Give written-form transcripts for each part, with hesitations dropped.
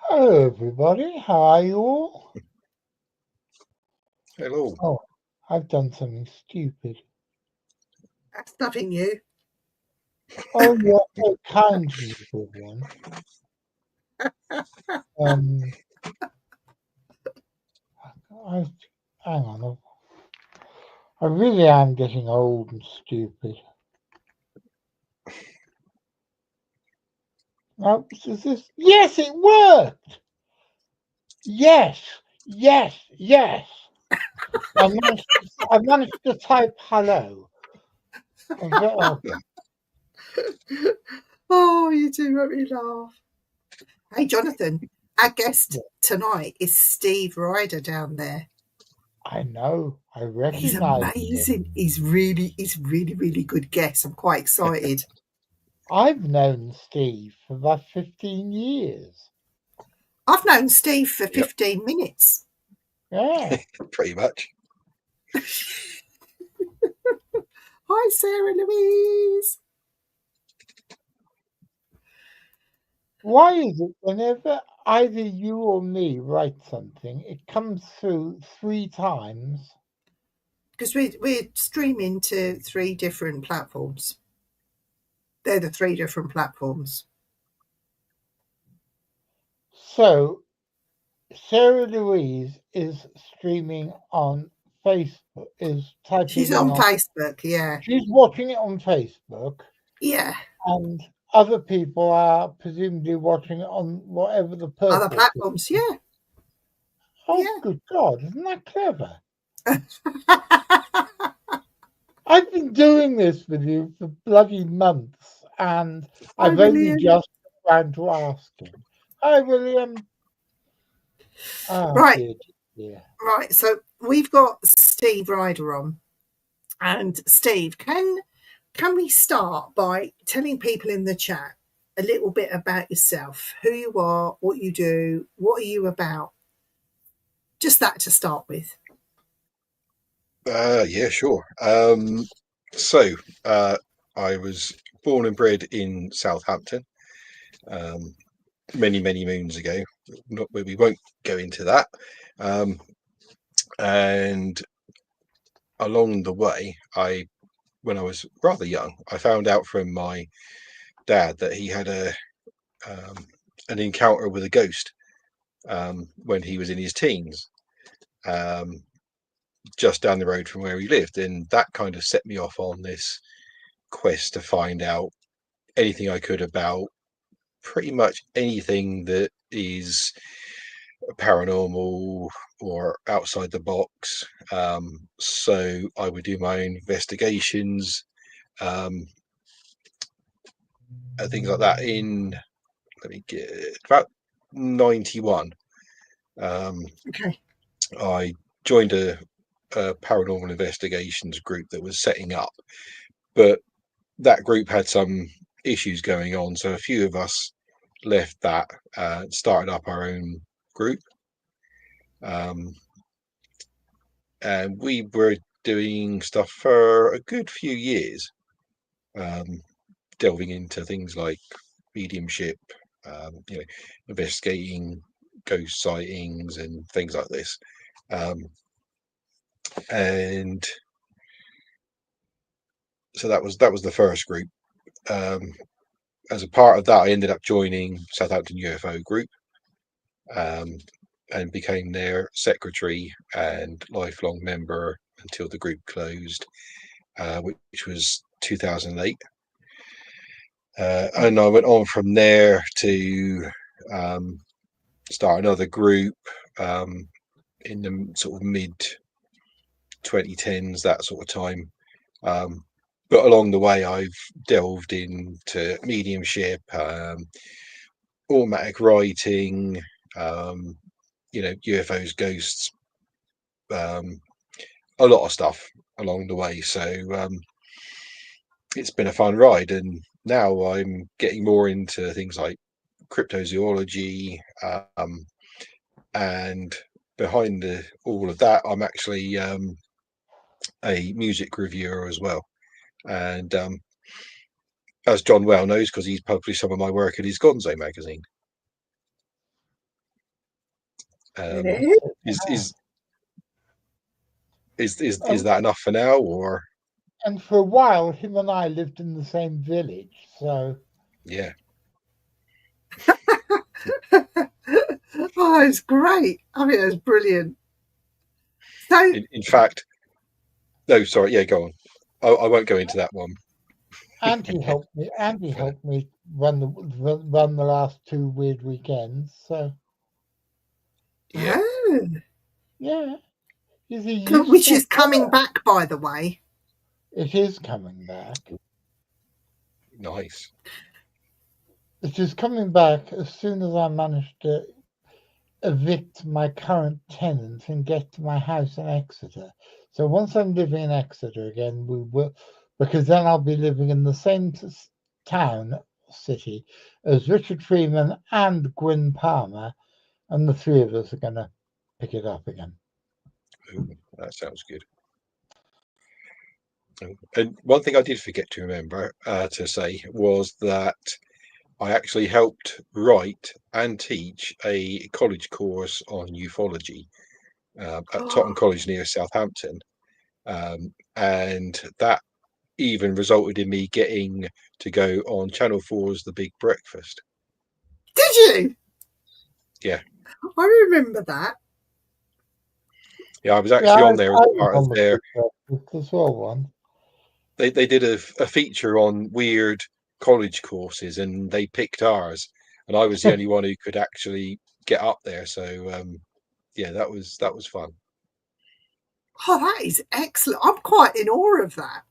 Hello, everybody. How are you all? Hello. Oh, I've done something stupid. That's nothing new. Oh, you're so kind to me, everyone. Hang on. I really am getting old and stupid. Now, is this? Yes, it worked. Yes. I managed to type hello. Oh, you do make me laugh. Hey, Jonathan, our guest tonight is Steve Ryder down there. I know. I recognize He's amazing. him. He's really good guest. I'm quite excited. I've known Steve for about 15 years. I've known Steve for 15 minutes. Yeah. Pretty much. Hi, Sarah Louise. Why is it whenever either you or me write something, it comes through 3 times? Because we're streaming to 3 different platforms. They're the 3 different platforms. So, Sarah Louise is streaming on Facebook, She's on Facebook, yeah. She's watching it on Facebook. Yeah. And other people are presumably watching it on whatever the purpose other platforms, is. yeah. Oh, yeah. Good God, isn't that clever? I've been doing this with you for bloody months, and I've only just tried to ask him. Hi, William. Oh, right. Dear. Right, so we've got Steve Ryder on. And Steve, can we start by telling people in the chat a little bit about yourself, who you are, what you do, what are you about? Just that to start with. Yeah, sure. I was born and bred in Southampton many moons ago. We won't go into that. And along the way, when I was rather young, I found out from my dad that he had an encounter with a ghost when he was in his teens. Just down the road from where he lived, and that kind of set me off on this quest to find out anything I could about pretty much anything that is paranormal or outside the box. So I would do my own investigations, and things like that. Let me get about 91. Okay. I joined a paranormal investigations group that was setting up, but that group had some issues going on, so a few of us left that, started up our own group, and we were doing stuff for a good few years, delving into things like mediumship, investigating ghost sightings and things like this, and so that was the first group. As a part of that, I ended up joining Southampton UFO group, and became their secretary and lifelong member until the group closed, which was 2008. And I went on from there to start another group in the sort of mid 2010s, that sort of time. But along the way, I've delved into mediumship, automatic writing, UFOs, ghosts, a lot of stuff along the way. So it's been a fun ride, and now I'm getting more into things like cryptozoology, and behind all of that, I'm actually a music reviewer as well. And as John well knows, because he's published some of my work in his Gonzo magazine. Is that enough for now, or? And for a while, him and I lived in the same village, so yeah. Oh, it's great. I mean, it's brilliant. So, in fact, no, sorry, yeah, go on. I won't go into that one. Andy helped me. Andy helped me run the last 2 weird weekends. So yeah, yeah, which is coming back, by the way. It is coming back. Nice. It is coming back as soon as I manage to evict my current tenant and get to my house in Exeter. So once I'm living in Exeter again, we will, because then I'll be living in the same city as Richard Freeman and Gwyn Palmer, and the three of us are going to pick it up again. Ooh, that sounds good. And one thing I did forget to remember to say was that I actually helped write and teach a college course on ufology at Totton College near Southampton, and that even resulted in me getting to go on Channel 4's The Big Breakfast. Did you? Yeah, I remember that. Yeah, I was actually on there as part of their. As well, one. They did a feature on weird college courses, and they picked ours, and I was the only one who could actually get up there. So yeah, that was fun. Oh, that is excellent. I'm quite in awe of that.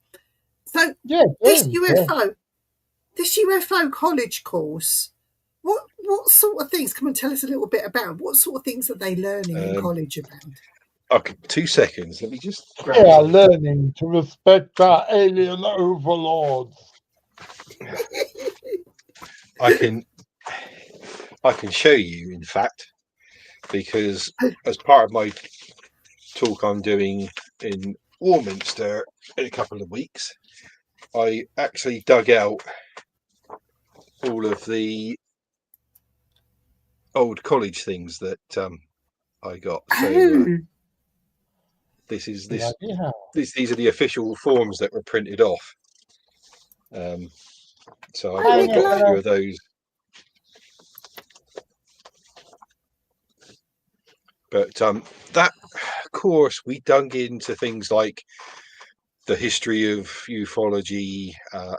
So yeah, this UFO college course, what sort of things? Come and tell us a little bit about. What sort of things are they learning in college about? Okay, 2 seconds. Let me just. They are learning to respect our alien overlords. I can show you, in fact, because as part of my talk I'm doing in Warminster in a couple of weeks, I actually dug out all of the old college things that I got. So these are the official forms that were printed off. So I've got a few of those. But that course, we dug into things like the history of ufology,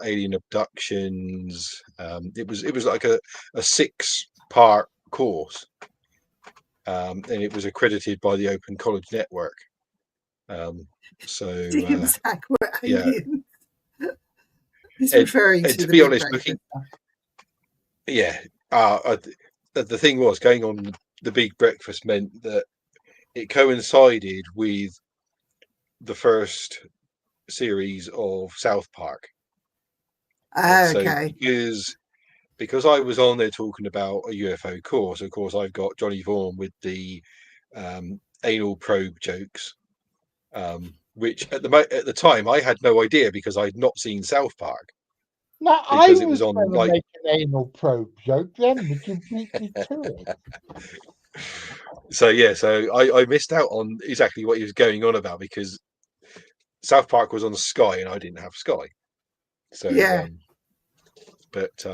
alien abductions. It was like a 6-part course, and it was accredited by the Open College Network. So yeah. He's and, referring and to to the be big honest, breakfast. yeah, the thing was going on the big breakfast meant that it coincided with the first series of South Park, and Oh, so okay. because I was on there talking about a UFO course, of course I've got Johnny Vaughan with the anal probe jokes, which at the time I had no idea because I'd not seen South Park Now, I because it was was on going to like. make an anal probe joke then, but you beat me to it. So yeah, so I missed out on exactly what he was going on about because South Park was on Sky and I didn't have Sky. So, Yeah. But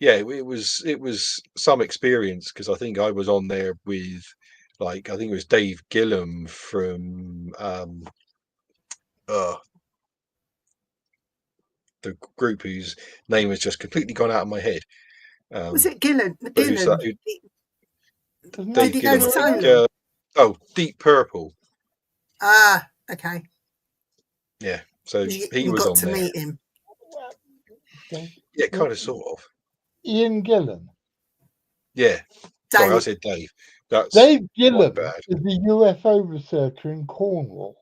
yeah, it was some experience because I think I was on there with like I think it was Dave Gillum from uh, the group whose name has just completely gone out of my head. Was it Gillen? But who's that? Isn't Did that Dave he go Gillum, I think. solo? Deep Purple. Ah, okay. Yeah, so he You was got on to there. meet him. Yeah, kind of, sort of. Ian Gillan. Yeah. Sorry, I Dave. said Dave. That's Dave my Gillan bad. is a UFO researcher in Cornwall.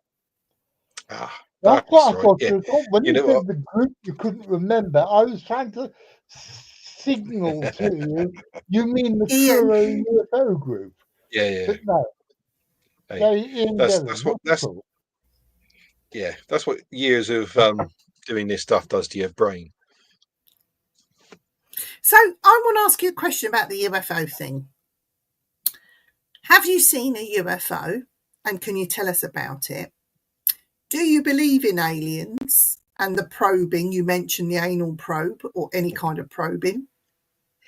Ah, That's that's what I right. thought Yeah. you were talking. When You you know what? said the group you couldn't remember, I was trying to signal to you. You mean the Ian. Truro UFO group? Yeah, yeah. But no, Hey, Ian that's Gillan. that's what That's that's cool. yeah, that's what years of doing this stuff does to your brain. So I want to ask you a question about the UFO thing. Have you seen a UFO? And can you tell us about it? Do you believe in aliens and the probing? You mentioned the anal probe or any kind of probing.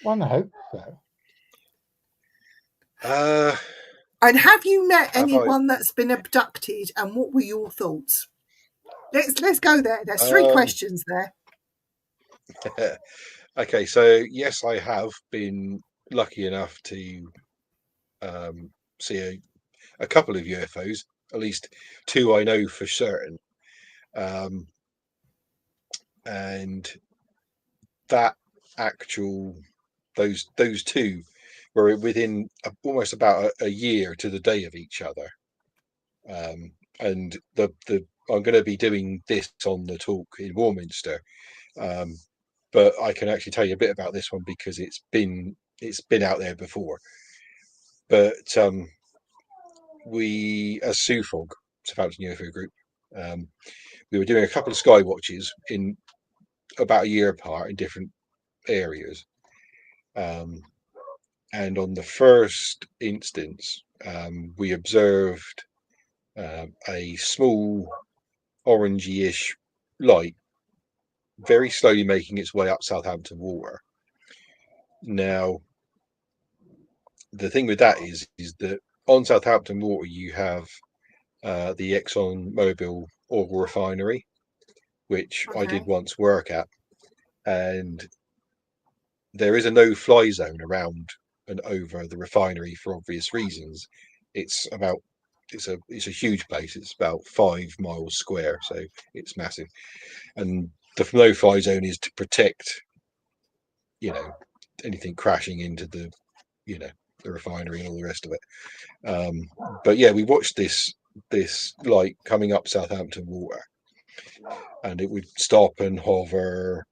One hopes so. And have you met Have I? anyone that's been abducted? And what were your thoughts? Let's go there. There's 3 Um, questions there. okay, so yes, I have been lucky enough to see a couple of UFOs, at least 2 I know for certain. And that actual those 2 were within almost about a year to the day of each other. And the I'm going to be doing this on the talk in Warminster, but I can actually tell you a bit about this one because it's been out there before. But we, as SUFOG, Southampton UFO Group, we were doing a couple of sky watches in about a year apart in different areas. And on the first instance, we observed a small orangey-ish light very slowly making its way up Southampton Water. Now, the thing with that is that on Southampton Water you have the Exxon Mobil oil refinery, which I did once work at, and there is a no-fly zone around and over the refinery for obvious reasons. It's a huge place. It's about 5 miles square, so it's massive. And the no-fly zone is to protect, anything crashing into the refinery and all the rest of it. But yeah, we watched this light coming up Southampton Water, and it would stop and hover.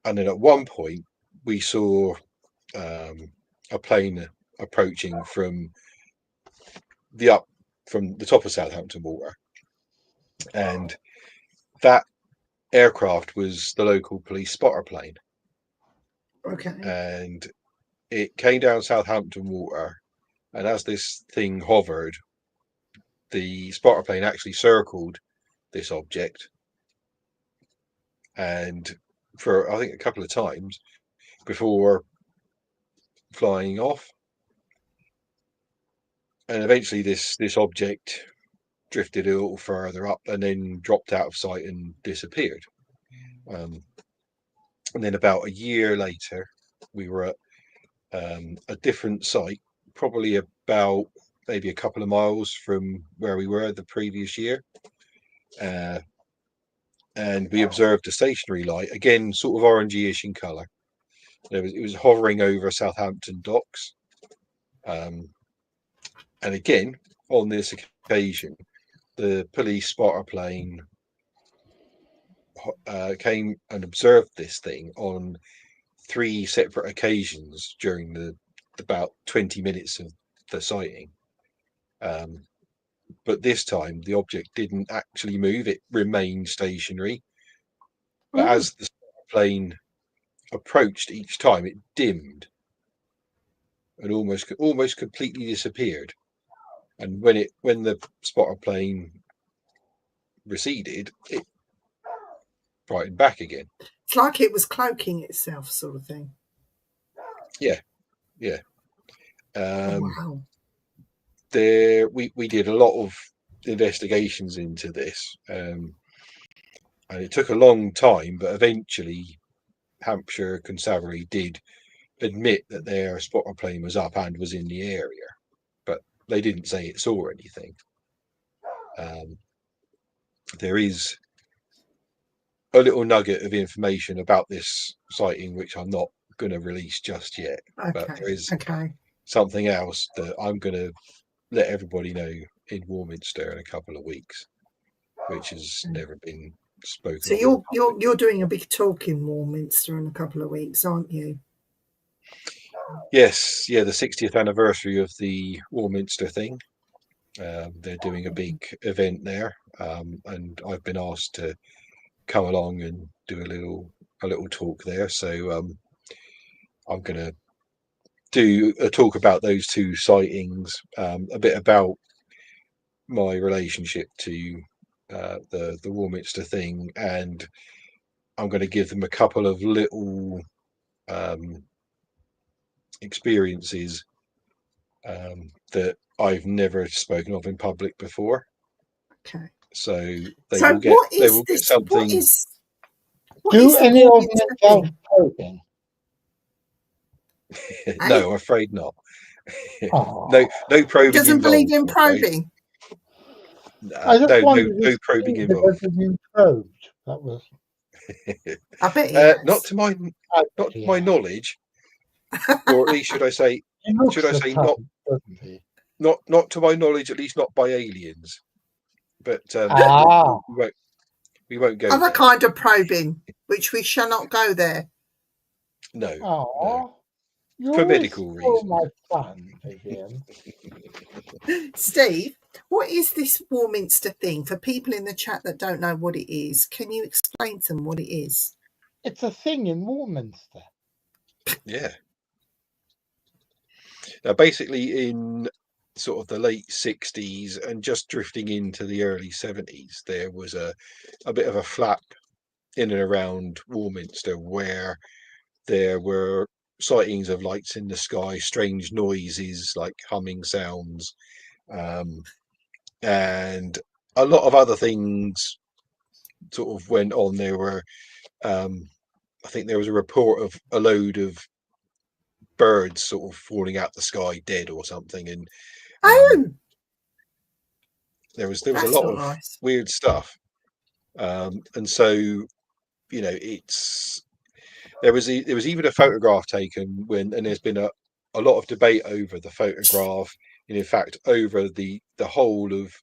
And then at one point, we saw a plane approaching from the top of Southampton Water, and that aircraft was the local police spotter plane, Okay. and it came down Southampton Water, and as this thing hovered, the spotter plane actually circled this object, and for I think a couple of times before flying off, and eventually this object drifted a little further up and then dropped out of sight and disappeared. And then about a year later, we were at a different site, probably about maybe a couple of miles from where we were the previous year. And and we observed a stationary light, again, sort of orangey-ish in colour. It was hovering over Southampton docks. And again, on this occasion, the police spotter plane came and observed this thing on 3 separate occasions during the about 20 minutes of the sighting. But this time the object didn't actually move, it remained stationary. But as the plane approached each time, it dimmed and almost completely disappeared. And when the spotter plane receded, it brightened back again. It's like it was cloaking itself, sort of thing. Yeah. Wow. We did a lot of investigations into this, and it took a long time, but eventually Hampshire Constabulary did admit that their spotter plane was up and was in the area, but they didn't say it saw anything. There is a little nugget of information about this sighting which I'm not going to release just yet, but there is something else that I'm going to let everybody know in Warminster in a couple of weeks, which has never been spoken. So you're doing a big talk in Warminster in a couple of weeks, aren't you? Yes, the 60th anniversary of the Warminster thing. They're doing a big event there, and I've been asked to come along and do a little talk there. So I'm going to do a talk about those 2 sightings, a bit about my relationship to the Warminster thing, and I'm going to give them a couple of little experiences that I've never spoken of in public before. Okay. So they will get something. Do any of them involve probing? No, I'm afraid not. No probing. He doesn't believe in probing. No probing involved. Probed. That was. I bet he has. Not to my knowledge, or at least should I say not to my knowledge, at least not by aliens. But we won't go. Other kind of probing, which we shall not go there. No. No. For medical reasons. My fun for him. Steve, what is this Warminster thing? For people in the chat that don't know what it is, can you explain to them what it is? It's a thing in Warminster. Yeah. Now, basically, in sort of the late 60s and just drifting into the early 70s, there was a bit of a flap in and around Warminster where there were sightings of lights in the sky, strange noises like humming sounds, and a lot of other things sort of went on. There were, I think there was a report of a load of birds sort of falling out the sky dead or something, and there was a lot of weird stuff, and so there was even a photograph taken and there's been a lot of debate over the photograph, and in fact over the whole of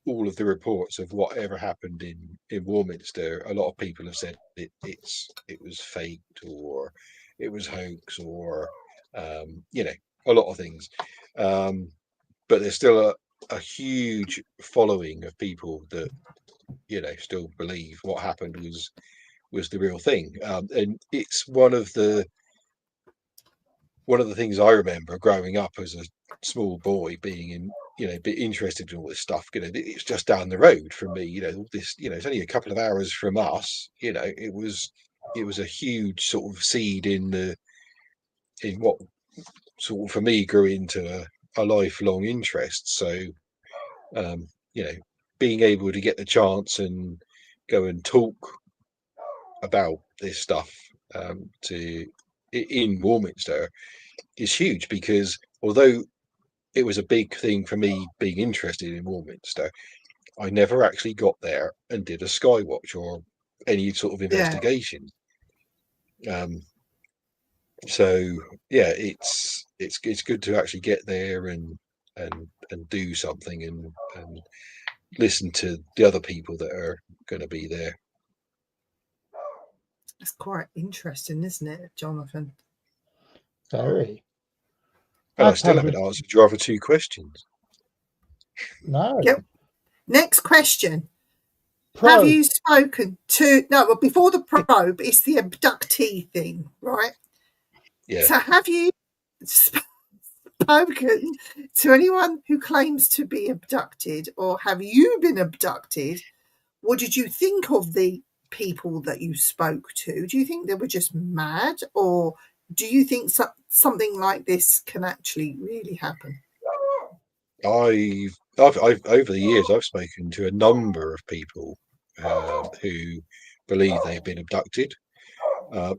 all of the reports of whatever happened in Warminster. A lot of people have said it was faked, or it was hoax, or a lot of things, but there's still a huge following of people that still believe what happened was the real thing, and it's one of the things I remember growing up as a small boy, being a bit interested in all this stuff. It's just down the road from me. This it's only a couple of hours from us. It was a huge sort of seed in what sort of for me grew into a lifelong interest. So being able to get the chance and go and talk about this stuff in Warminster is huge, because although it was a big thing for me being interested in Warminster, I never actually got there and did a sky watch or any sort of investigation. So yeah, it's good to actually get there and do something and listen to the other people that are going to be there. It's quite interesting, isn't it, Jonathan? Very. And I still haven't answered your other two questions. No. Yep. Next question. Probe. Have you spoken to... No, well, before the probe, it's the abductee thing, right? Yeah. So have you spoken to anyone who claims to be abducted, or have you been abducted? What did you think of the people that you spoke to? Do you think they were just mad, or do you think something like this can actually really happen? I've over the years I've spoken to a number of people who believe they've been abducted,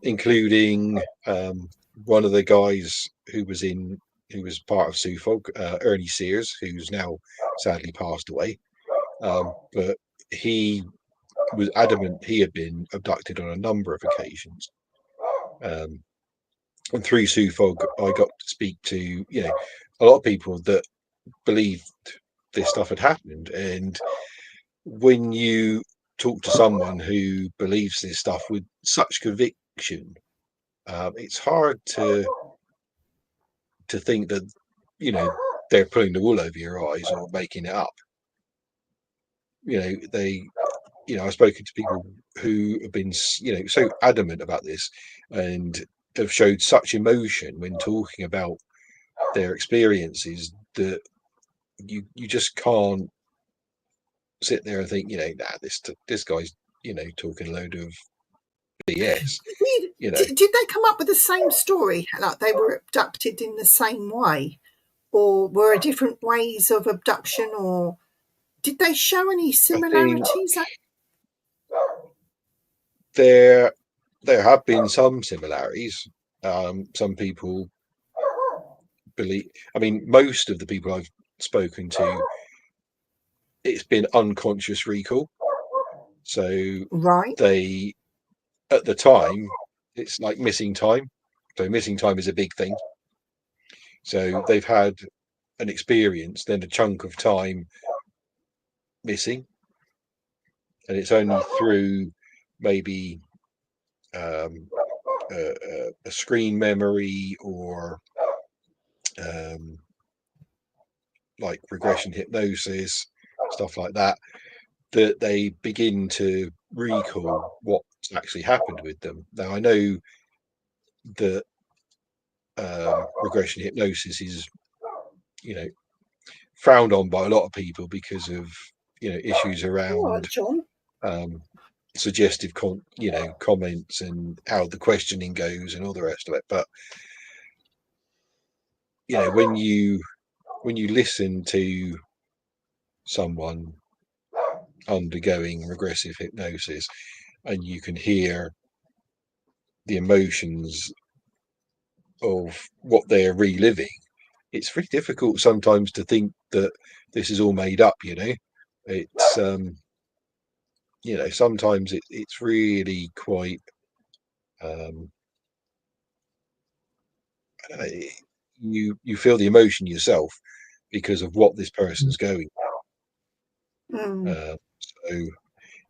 including one of the guys who was part of SUFOG, Ernie Sears, who's now sadly passed away. But he was adamant he had been abducted on a number of occasions. And through SUFOG, I got to speak to a lot of people that believed this stuff had happened. And when you talk to someone who believes this stuff with such conviction, it's hard to think that they're pulling the wool over your eyes or making it up. I've spoken to people who have been so adamant about this and have showed such emotion when talking about their experiences that you just can't sit there and think, this guy's talking a load of BS. Did they come up with the same story, like they were abducted in the same way, or were there different ways of abduction, or did they show any similarities? There have been some similarities. Some people believe, most of the people I've spoken to, it's been unconscious recall. So right, they, at the time, it's like missing time. So missing time is a big thing. So they've had an experience, then a chunk of time missing, and it's only through maybe a screen memory or like regression hypnosis, stuff like that, that they begin to recall what's actually happened with them. Now, I know that regression hypnosis is, frowned on by a lot of people because of, issues around suggestive, comments and how the questioning goes and all the rest of it. But, when you listen to someone undergoing regressive hypnosis and you can hear the emotions of what they're reliving, it's really difficult sometimes to think that this is all made up. It's sometimes it's really quite you feel the emotion yourself because of what this person's going so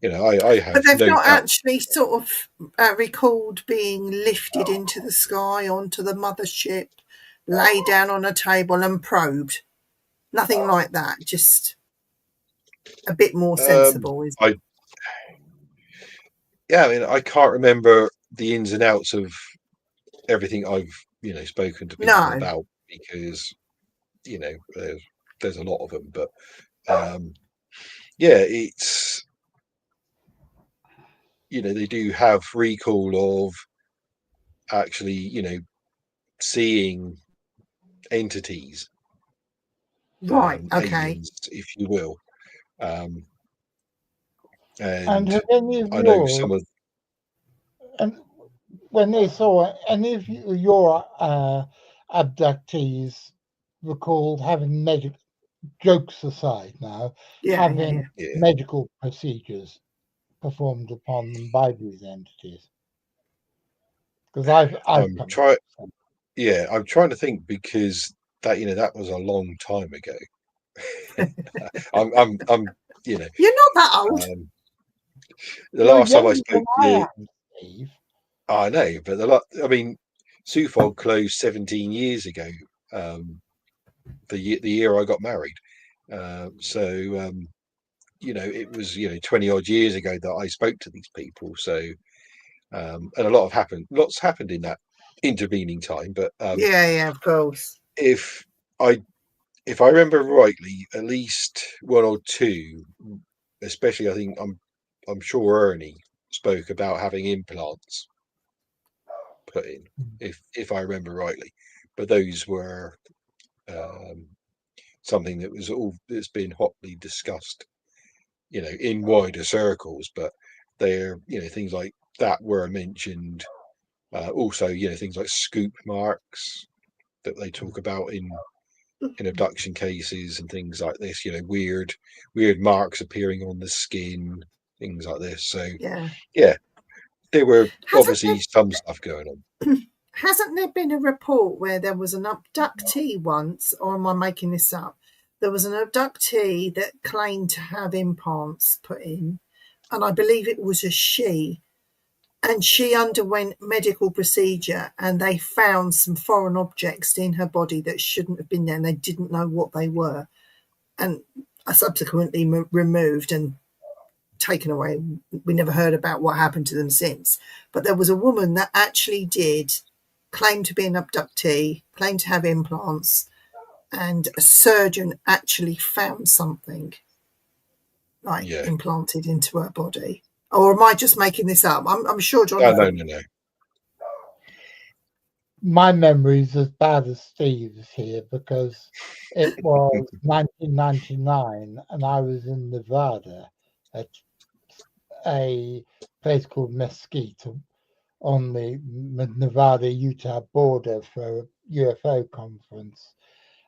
I have, but they've no not doubt. actually sort of recalled being lifted into the sky onto the mothership, lay down on a table and probed. Nothing like that. Just a bit more sensible. I can't remember the ins and outs of everything I've spoken to people about, because there's a lot of them, but it's they do have recall of actually seeing entities, right? Okay. aliens, if you will, and have any of I know some of, and when they saw any of your abductees recalled having jokes aside now, having medical procedures performed upon them by these entities? Because I've I'm come trying. across some. Yeah, I'm trying to think because that was a long time ago. I'm You're not that old. um, the You're last time I younger than spoke I to, am, Steve. I know, but I mean, Suffolk closed 17 years ago. Um, the year I got married. So it was 20 odd years ago that I spoke to these people. So and lots happened in that intervening time. But Yeah, of course. if I if I remember rightly, at least one or two, especially I think I'm sure Ernie spoke about having implants put in, if I remember rightly. But those were um, something that's been hotly discussed, in wider circles. But they're things like that were mentioned. Also, things like scoop marks that they talk about in abduction cases and things like this. Weird marks appearing on the skin, things like this. So Yeah. yeah, there were Hasn't obviously some stuff going on. there, hasn't there been a report where there was an abductee once, or am I making this up? There was an abductee that claimed to have implants put in, and I believe it was a she. And she underwent medical procedure, and they found some foreign objects in her body that shouldn't have been there, and they didn't know what they were, and are subsequently removed and taken away. We never heard about what happened to them since. But there was a woman that actually did claim to be an abductee, claim to have implants, and a surgeon actually found something like Yeah. implanted into her body. Or am I just making this up? I'm sure No, Jonathan. no. My memory's as bad as Steve's here because it was 1999 and I was in Nevada at a place called Mesquite on the Nevada-Utah border for a UFO conference.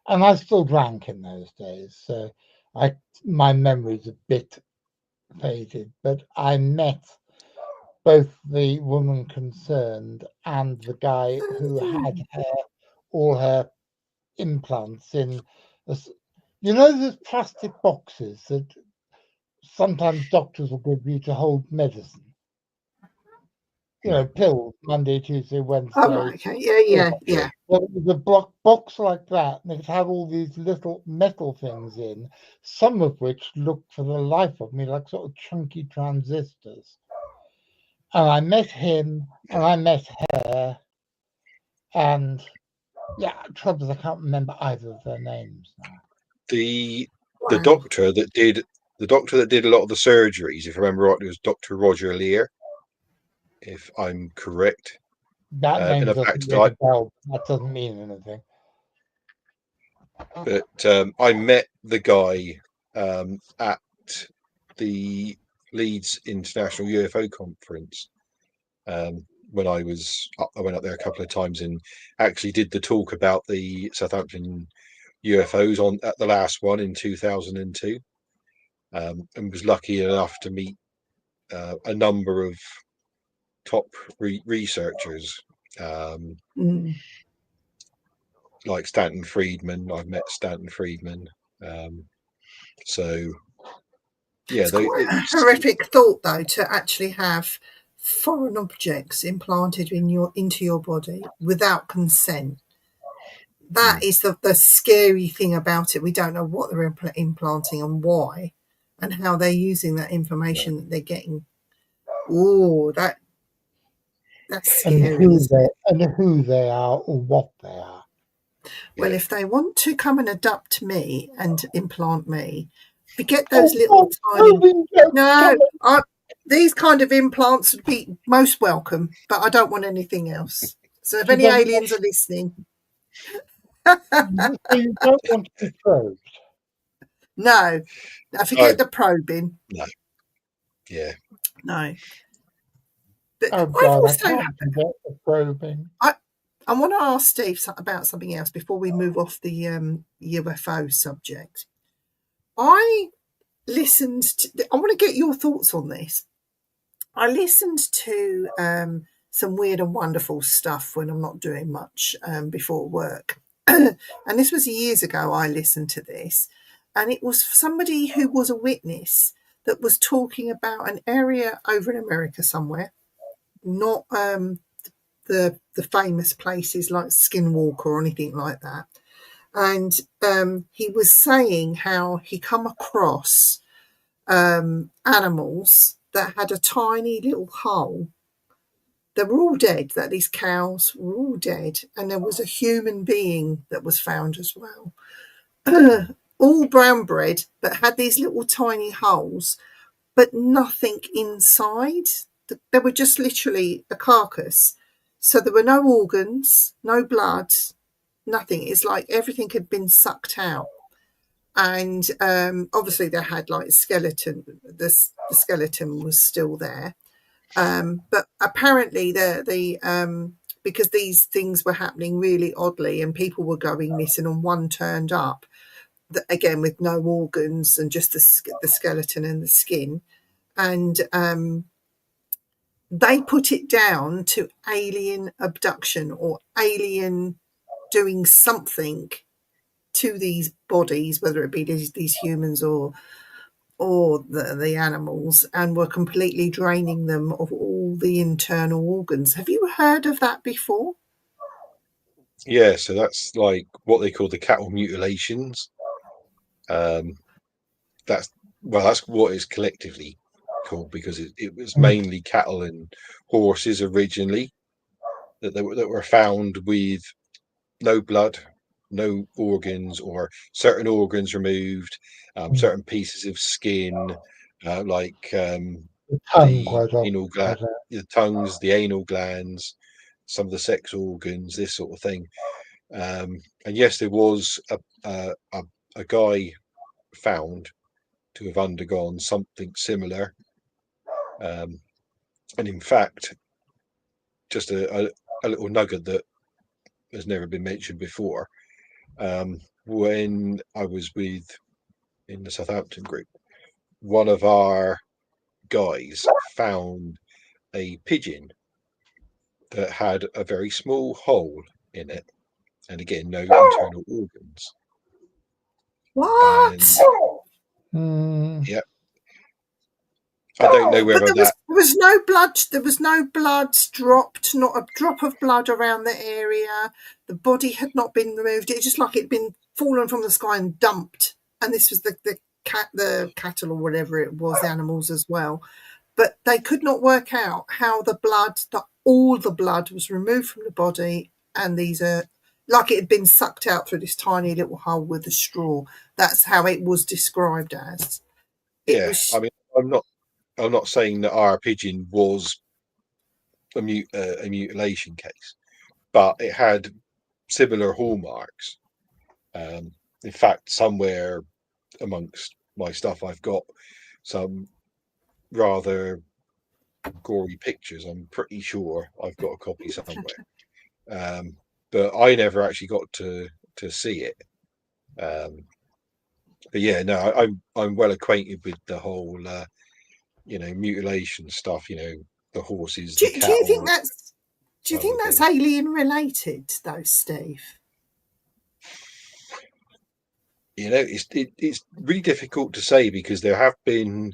And I still drank in those days, so my memory's a bit faded, but I met both the woman concerned and the guy who had all her implants in. Those plastic boxes that sometimes doctors will give you to hold medicine. Pills Monday, Tuesday, Oh, Wednesday. right, okay. Yeah. Well, it was a box like that, and it had all these little metal things in, some of which looked for the life of me like sort of chunky transistors. And I met him, and I met her, and trouble is I can't remember either of their names now. The Wow. doctor that did a lot of the surgeries, if I remember right, it was Dr. Roger Lear, if I'm correct. That And name in doesn't fact, ring a bell. That doesn't mean anything. I met the guy at the Leeds International UFO Conference when I went up there a couple of times and actually did the talk about the Southampton UFOs at the last one in 2002, and was lucky enough to meet a number of top researchers like Stanton Friedman. I've met Stanton Friedman. So yeah, It's quite a horrific thought, though, to actually have foreign objects implanted into your body without consent. That is the scary thing about it. We don't know what they're implanting and why, and how they're using that information that they're getting. Oh, that's scary, isn't it? And who they are or what they are. Well, Yeah. if they want to come and abduct me and implant me, forget those little tiny. No, these kind of implants would be most welcome, but I don't want anything else. So if any aliens are listening, So you don't want to be probed. no, forget the probing. No. Yeah. No. But Oh I've God, I also can't forget the probing. I want to ask Steve about something else before we move off the UFO subject. I want to get your thoughts on this. I listened to some weird and wonderful stuff when I'm not doing much before work. And this was years ago I listened to this. And it was somebody who was a witness that was talking about an area over in America somewhere, not the famous places like Skinwalker or anything like that. And he was saying how he come across animals that had a tiny little hole. They were all dead, that these cows were all dead, and there was a human being that was found as well. All brown bread, but had these little tiny holes, but nothing inside. They were just literally a carcass. So there were no organs, no blood, nothing. It's like everything had been sucked out. And obviously they had like skeleton. The skeleton was still there. But apparently because these things were happening really oddly and people were going missing and one turned up, again with no organs and just the skeleton and the skin. And they put it down to alien abduction or alien doing something to these bodies, whether it be these humans or the animals, and were completely draining them of all the internal organs. Have you heard of that before? Yeah, so that's like what they call the cattle mutilations. That's that's what it's collectively called, because it was mainly cattle and horses originally that were found with no blood, no organs, or certain organs removed, certain pieces of skin, like The tongue the quite anal often. the tongues, the anal glands, some of the sex organs, this sort of thing. And yes, there was a guy found to have undergone something similar. And in fact, just a little nugget that has never been mentioned before. When I was in the Southampton group, one of our guys found a pigeon that had a very small hole in it, and again, no internal organs. What? And Mm. yeah, I don't know But whether there was that. there was no blood. There was no blood dropped. Not a drop of blood around the area. The body had not been removed. It's just like it'd been fallen from the sky and dumped. And this was the cattle or whatever it was, the animals as well. But they could not work out how all the blood was removed from the body, and these are like it had been sucked out through this tiny little hole with a straw. That's how it was described as. It Yeah, I was. mean, I'm not saying that our pigeon was a mutilation case, but it had similar hallmarks. Um, in fact, somewhere amongst my stuff, I've got some rather gory pictures. I'm pretty sure I've got a copy somewhere, but I never actually got to see it. Um, but yeah, no, I'm well acquainted with the whole mutilation stuff. The horses, the Do you think cattle, do you think other that's things. alien related though, Steve? It's really difficult to say, because there have been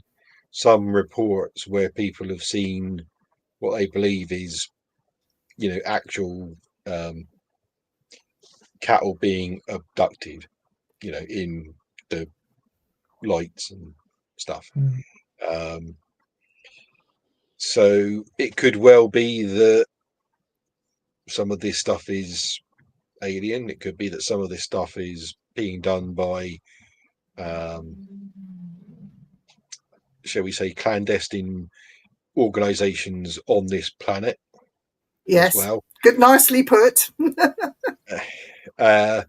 some reports where people have seen what they believe is actual cattle being abducted, in the lights and stuff. Mm. Um, so it could well be that some of this stuff is alien. It could be that some of this stuff is being done by, um, shall we say, clandestine organizations on this planet as Yes. well. Good, nicely put. Uh,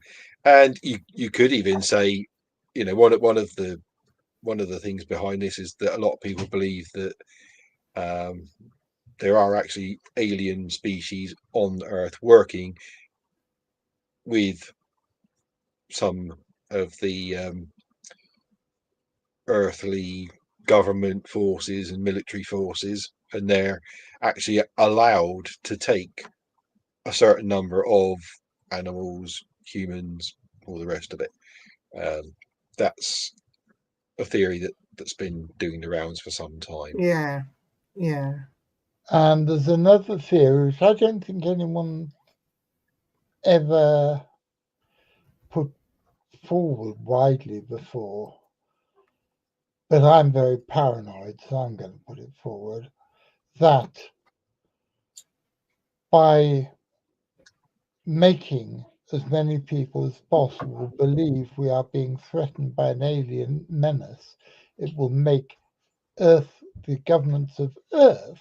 and you could even say, one of the things behind this is that a lot of people believe that um, there are actually alien species on Earth working with some of the earthly government forces and military forces. and they're actually allowed to take a certain number of animals, humans, all the rest of it. That's a theory that's been doing the rounds for some time. Yeah, yeah. And there's another theory, which I don't think anyone ever put forward widely before, but I'm very paranoid, so I'm going to put it forward, that by making as many people as possible believe we are being threatened by an alien menace, it will make the governments of Earth,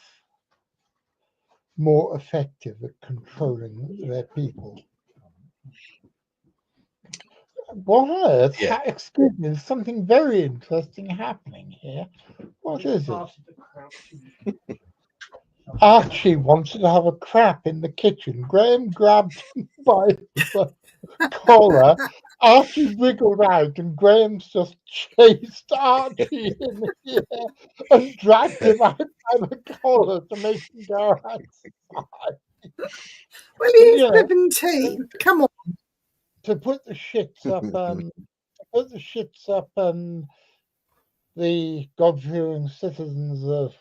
more effective at controlling their people. What on earth? Yeah. Excuse me, there's something very interesting happening here. What is it? Archie wanted to have a crap in the kitchen. Graham grabbed him by the collar. Archie wriggled out, and Graham's just chased Archie in the air and dragged him out by the collar to make him go outside. Well, he's 17. Come on. To put the shits up, the God-fearing citizens of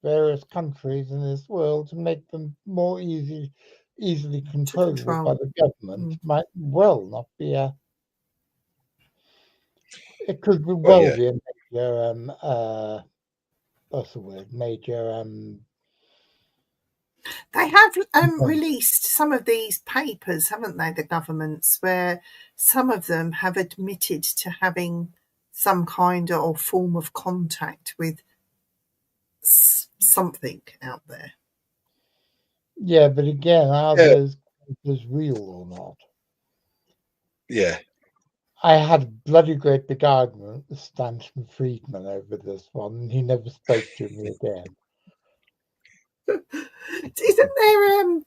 various countries in this world, to make them more easily controllable by the government, might well not be a. It could be be a major. What's the word? Major. They have released some of these papers, haven't they, the governments, where some of them have admitted to having some kind or form of contact with something out there. Yeah, but again, are those real or not? Yeah. I had a bloody great big argument with Stanton Friedman over this one, and he never spoke to me again. Isn't there?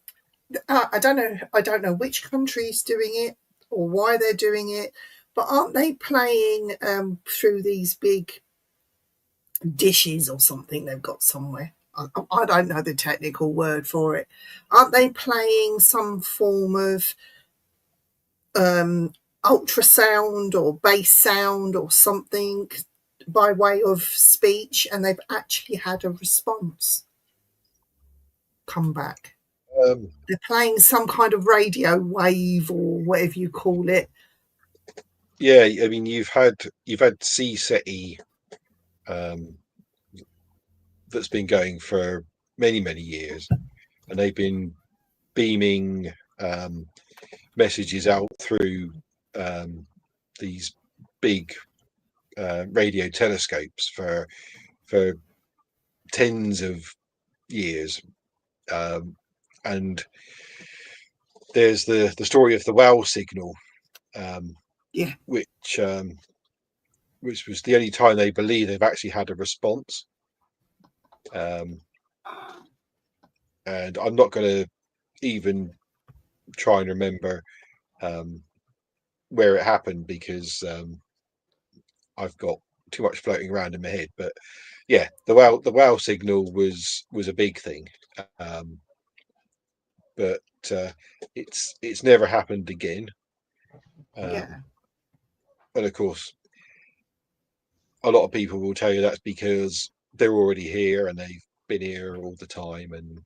I don't know which country's doing it or why they're doing it, but aren't they playing through these big dishes or something they've got somewhere? I don't know the technical word for it. Aren't they playing some form of ultrasound or bass sound or something by way of speech, and they've actually had a response come back? They're playing some kind of radio wave or whatever you call it. Yeah, I mean, you've had CSETI that's been going for many years, and they've been beaming messages out through these big radio telescopes for tens of years, and there's the story of the wow signal, which was the only time they believe they've actually had a response. And I'm not going to even try and remember where it happened, because I've got too much floating around in my head. But yeah, the wow signal was a big thing, but it's never happened again. And of course, a lot of people will tell you that's because they're already here and they've been here all the time, and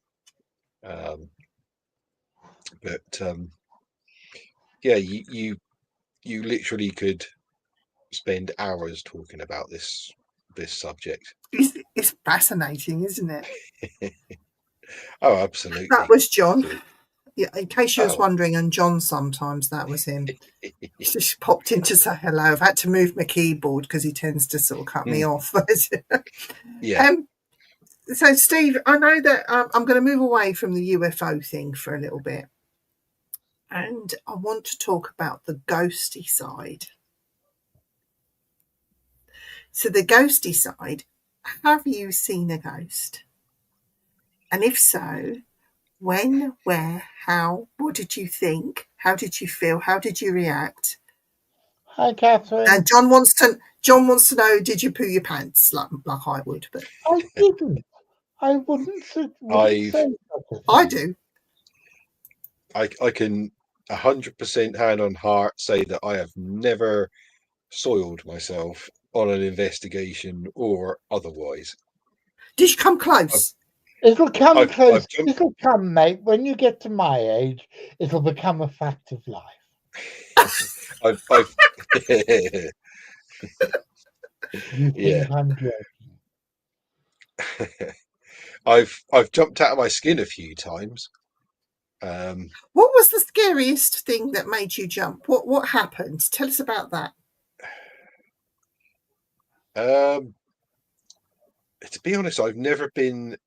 yeah, you literally could spend hours talking about this subject. It's fascinating, isn't it? Oh, absolutely. That was John. Yeah, in case you was wondering, and John sometimes, that was him. He just popped in to say hello. I've had to move my keyboard because he tends to sort of cut me off. Yeah. So, Steve, I know that I'm going to move away from the UFO thing for a little bit, and I want to talk about the ghosty side. So, the ghosty side, have you seen a ghost? And if so, when, where, how, what did you think? How did you feel? How did you react? Hi, Catherine. And John wants to know, did you poo your pants like I would? But I didn't. I wouldn't say I've such a I thing. do. I can 100% hand on heart say that I have never soiled myself on an investigation or otherwise. Did you come I've close? It'll come I've close. jumped. It'll come, mate. When you get to my age, it'll become a fact of life. I've You yeah. think I'm joking? I've jumped out of my skin a few times. Um, What was the scariest thing that made you jump? What happened? Tell us about that. um, to be honest, I've never been.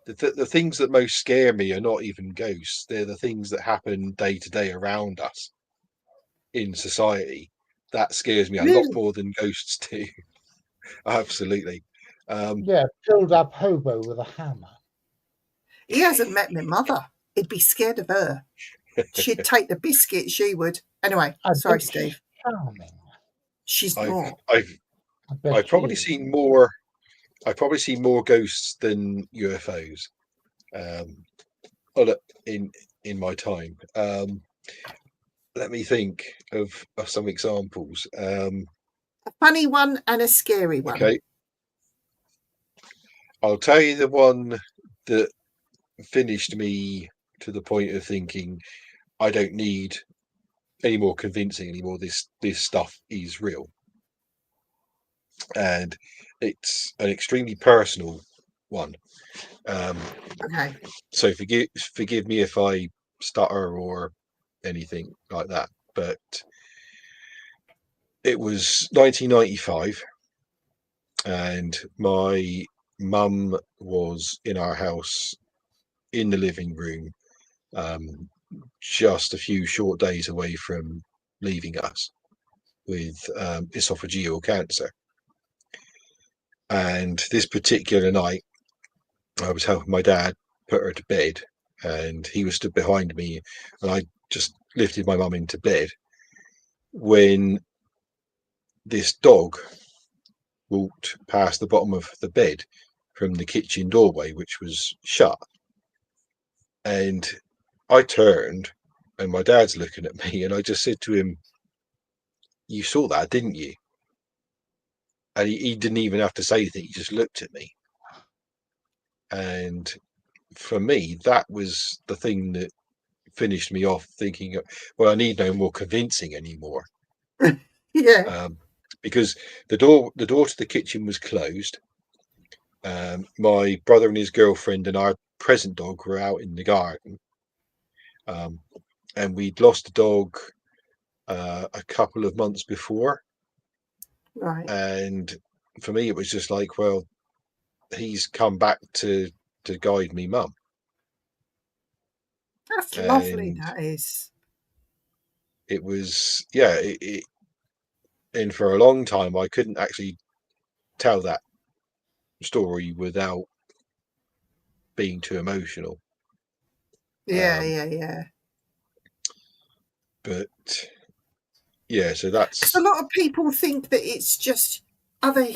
The things that most scare me are not even ghosts. They're the things that happen day to day around us in society. That scares me a lot Really? more than ghosts do. Absolutely. Um, Yeah, filled up hobo with a hammer. He hasn't met my mother. He'd be scared of her. She'd take the biscuit, she would. Anyway, I sorry, bet she's Steve. charming. She's I've not. I've I bet I've she probably is. seen more. I've probably seen more ghosts than UFOs. Um, in my time. Let me think of some examples. A funny one and a scary one. Okay, I'll tell you the one that finished me to the point of thinking I don't need any more convincing anymore. This stuff is real, and it's an extremely personal one. Um, Okay. so forgive me if I stutter or anything like that, but it was 1995, and my mum was in our house in the living room, um, just a few short days away from leaving us with esophageal cancer. And this particular night, I was helping my dad put her to bed, and he was stood behind me, and I just lifted my mum into bed when this dog walked past the bottom of the bed from the kitchen doorway, which was shut. And I turned, and my dad's looking at me, and I just said to him, "You saw that, didn't you?" And he didn't even have to say anything. He just looked at me. And for me, that was the thing that finished me off, thinking, well, I need no more convincing anymore. Yeah. Because the door to the kitchen was closed. My brother and his girlfriend and our present dog were out in the garden. And we'd lost the dog a couple of months before. Right. And for me, it was just like, well, he's come back to guide me, mum. That's lovely, And that is. it was, yeah, and for a long time, I couldn't actually tell that story without being too emotional. Yeah, yeah. But yeah, so Because a that's, lot of people think that it's just other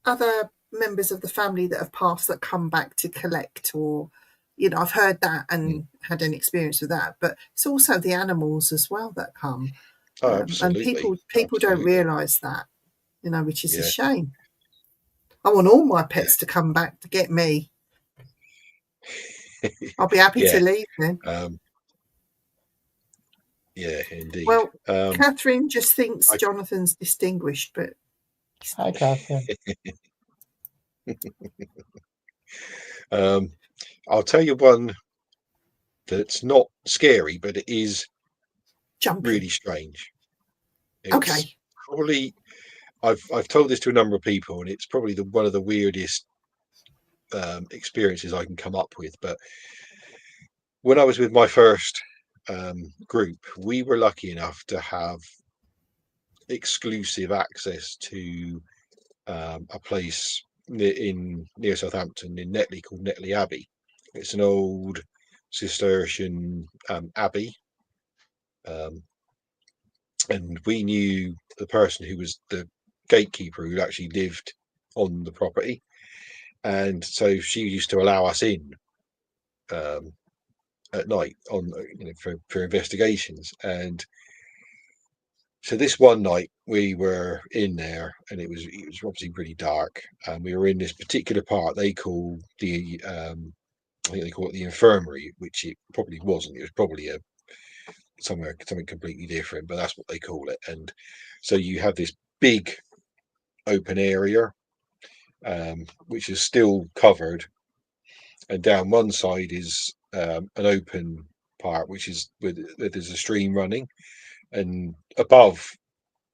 other members of the family that have passed that come back to collect, or I've heard that and had an experience with that. But it's also the animals as well that come, oh, and absolutely, people don't absolutely. realise that, which is a Yeah, shame. I want all my yeah, pets to come back to get me. I'll be happy yeah, to leave then. yeah, indeed. Well, Catherine just thinks I, Jonathan's distinguished, but Hi, Catherine. um, I'll tell you one that's not scary, but it is really jumpy. strange. It's Okay. probably I've told this to a number of people, and it's probably one of the weirdest experiences I can come up with. But when I was with my first group, we were lucky enough to have exclusive access to a place near Southampton in Netley called Netley Abbey. It's an old Cistercian abbey, um, and we knew the person who was the gatekeeper who actually lived on the property. and so she used to allow us in at night on for investigations. And so this one night we were in there, and it was obviously pretty dark, and we were in this particular part they call the I think they call it the infirmary, which it probably wasn't. It was probably something completely different, but that's what they call it. And so you have this big open area, which is still covered, and down one side is an open part, which is where there's a stream running, and above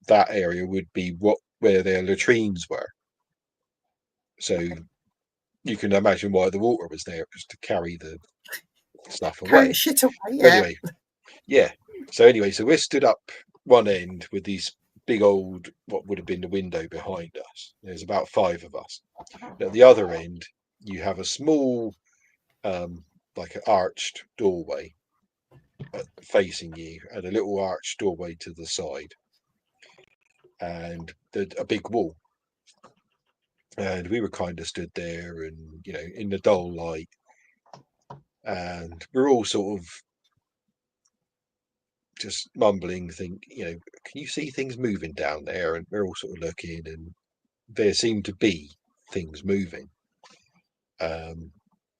that area would be where their latrines were. So you can imagine why the water was there, was to carry the stuff Carry away. the shit away, So yeah. anyway, yeah. So anyway, so we're stood up one end with these big old, what would have been the window behind us. There's about 5 of us. And at the other end, you have a small, like an arched doorway facing you, and a little arched doorway to the side, and a big wall. And we were kind of stood there, and in the dull light, and we're all sort of just mumbling, can you see things moving down there? And we're all sort of looking, and there seemed to be things moving. And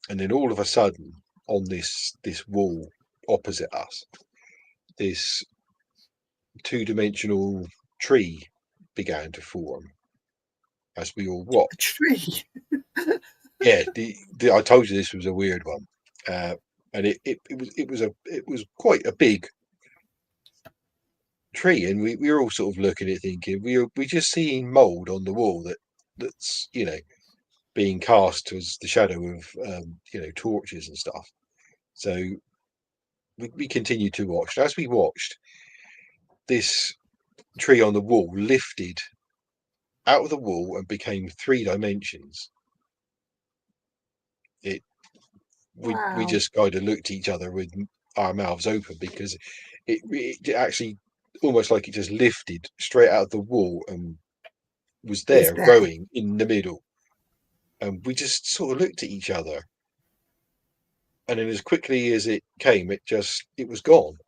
then all of a sudden, on this wall opposite us, this 2-dimensional tree began to form as we all A watched. tree. Yeah, I told you this was a weird one, and it was quite a big tree, and we were all sort of looking at it, thinking we just seeing mold on the wall that's being cast as the shadow of torches and stuff. So we continued to watch. As we watched, this tree on the wall lifted out of the wall and became 3 dimensions. We Wow. just kind of looked at each other with our mouths open, because it actually almost like it just lifted straight out of the wall and was there growing in the middle. And we just sort of looked at each other, and then as quickly as it came, it was gone.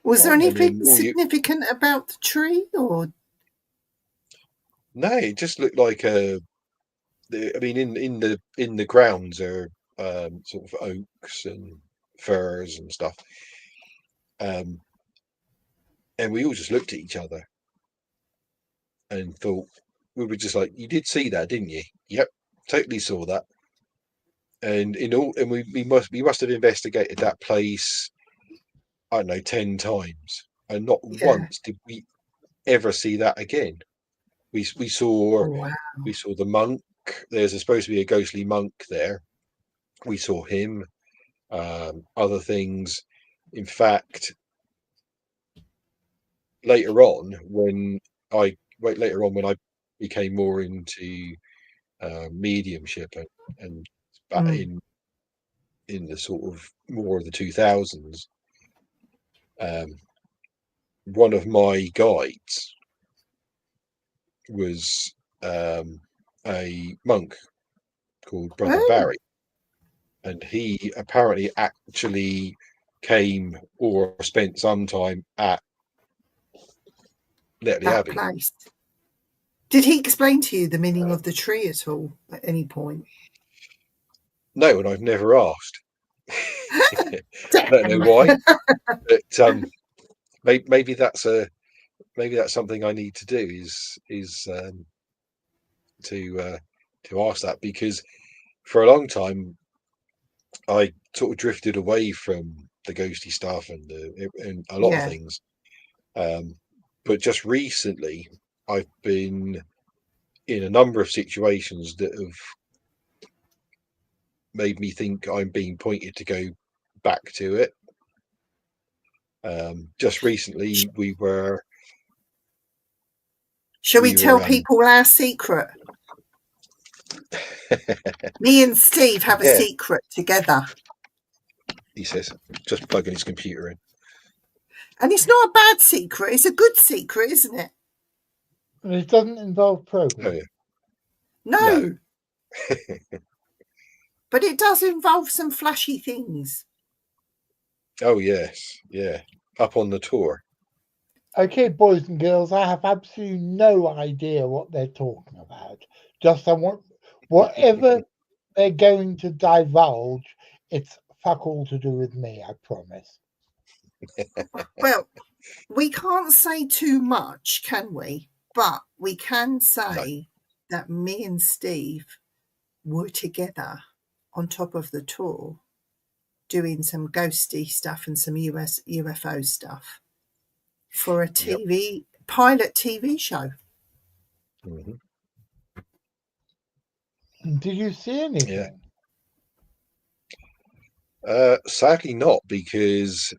Was there And anything then significant about the tree, or no, it just looked like I mean, in the grounds are sort of oaks and firs and stuff, and we all just looked at each other and thought, we were just like, you did see that, didn't you? Yep, totally saw that. And we must have investigated that place, I don't know, 10 times, and not once did we ever see that again. We saw wow. we saw the monk. There's supposed to be a ghostly monk there. We saw him. Other things. In fact, later on when I became more into mediumship and back in the sort of more of the 2000s, one of my guides was a monk called Brother Barry, and he apparently actually came or spent some time at Netley That Abbey. place. Did he explain to you the meaning of the tree at all at any point? No, and I've never asked. I don't know why, but maybe that's something I need to do, is to ask that, because for a long time I sort of drifted away from the ghosty stuff and a lot of things, but just recently I've been in a number of situations that have made me think I'm being pointed to go back to it. Just recently we were. Shall we tell people our secret? Me and Steve have a secret together. He says, just plugging his computer in. And it's not a bad secret. It's a good secret, isn't it? And it doesn't involve programming. No. But it does involve some flashy things. Oh yes, yeah. Up on the tour. Okay, boys and girls, I have absolutely no idea what they're talking about. Just I want whatever they're going to divulge, it's fuck all to do with me, I promise. Well, we can't say too much, can we? But we can say that me and Steve were together on top of the tour doing some ghosty stuff and some UFO stuff for a pilot TV show. Mhm. Did you see anything? Sadly not, because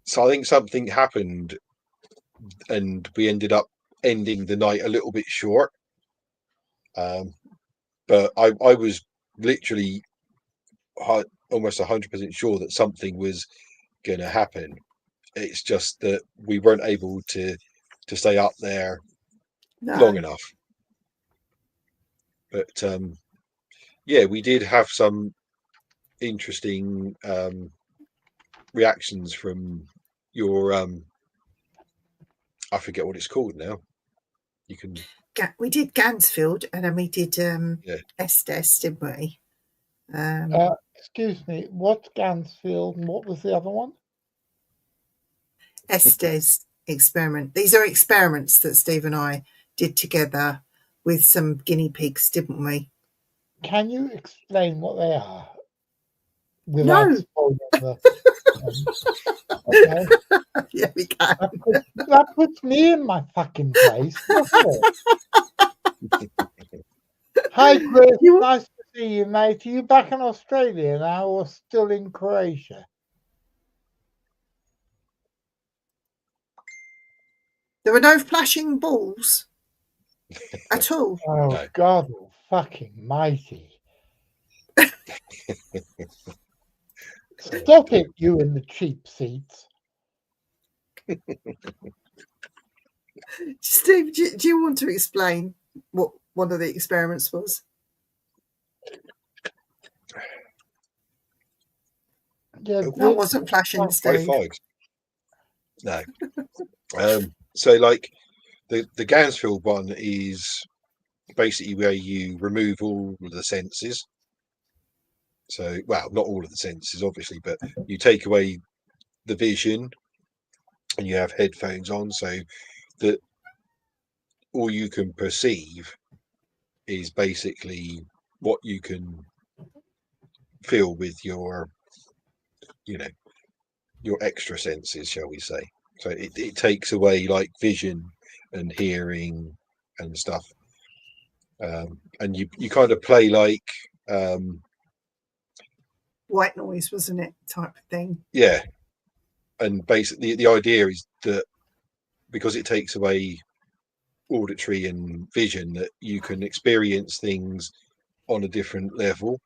so I think something happened and we ended up ending the night a little bit short. But I was literally almost 100% sure that something was going to happen. It's just that we weren't able to stay up there long enough. But yeah, we did have some interesting reactions from your I forget what it's called now. You can We did Gansfield and then we did yeah. Estes, didn't we? Excuse me, what's Gansfield and what was the other one? Estes experiment. These are experiments that Steve and I did together with some guinea pigs, didn't we? Can you explain what they are without No. spoiling the? Okay. Yeah, we can. That puts me in my fucking place, doesn't it? Hi, Chris. Nice to see you, mate. Are you back in Australia now or still in Croatia? There were no flashing balls at all. Oh, No. God fucking mighty. Stop it, you in the cheap seats. Steve, do you want to explain what one of the experiments was? Yeah, That wasn't flashing, Steve. No. So like the Gansfield one is basically where you remove all of the senses. So, well, not all of the senses, obviously, but you take away the vision and you have headphones on so that all you can perceive is basically what you can feel with your, your extra senses, shall we say. So it takes away like vision and hearing and stuff. And you kind of play like white noise, wasn't it? Type of thing. Yeah. And basically the idea is that because it takes away auditory and vision, that you can experience things on a different level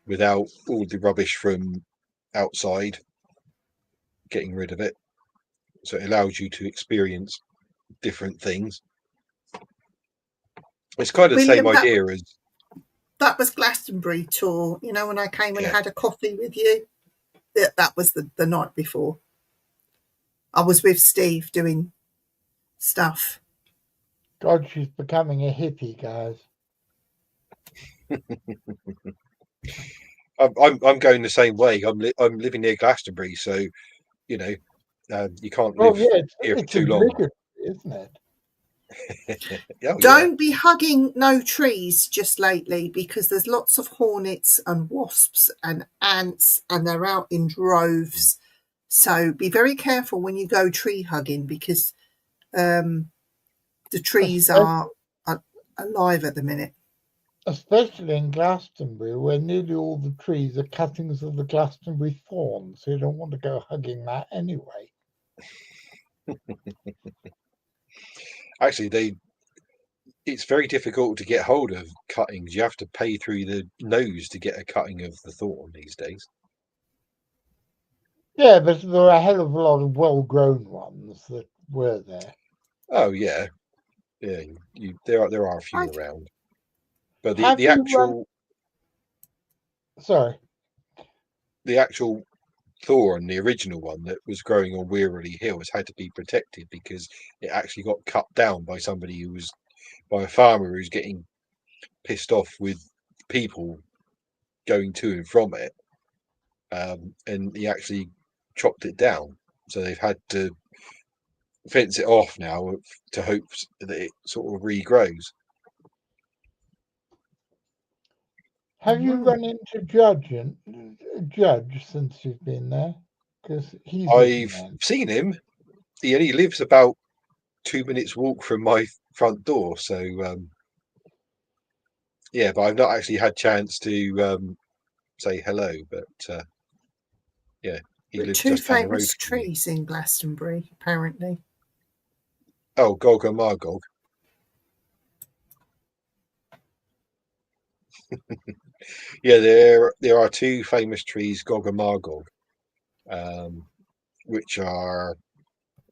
without all the rubbish from outside getting rid of it. So it allows you to experience different things. It's kind of the same idea as that was Glastonbury tour, you know, when I came and had a coffee with you. That was the night before. I was with Steve doing stuff. God, she's becoming a hippie, guys. I'm going the same way. I'm living near Glastonbury, so you know you can't live here for too long, isn't it? Don't be hugging no trees just lately, because there's lots of hornets and wasps and ants, and they're out in droves. So be very careful when you go tree hugging, because the trees are alive at the minute. Especially in Glastonbury, where nearly all the trees are cuttings of the Glastonbury thorn, so you don't want to go hugging that anyway. Actually, it's very difficult to get hold of cuttings. You have to pay through the nose to get a cutting of the thorn these days. Yeah, but there are a hell of a lot of well-grown ones that were there. Oh, yeah. Yeah, there are a few Okay. around, but Have the you actual Sorry. the actual thorn, the original one that was growing on Wearily Hill, has had to be protected because it actually got cut down by by a farmer who's getting pissed off with people going to and from it, and he actually chopped it down. So they've had to fence it off now to hope that it sort of regrows. Have you Mm. run into Judge since you've been there? Because he's looking I've in. seen him. He only lives about 2 minutes walk from my front door, so yeah, but I've not actually had chance to say hello. But yeah, he There are lives two just down the road famous from me. trees in Glastonbury, apparently. Oh, Gog and Magog. Yeah, there are two famous trees, Gog and Magog, um, which are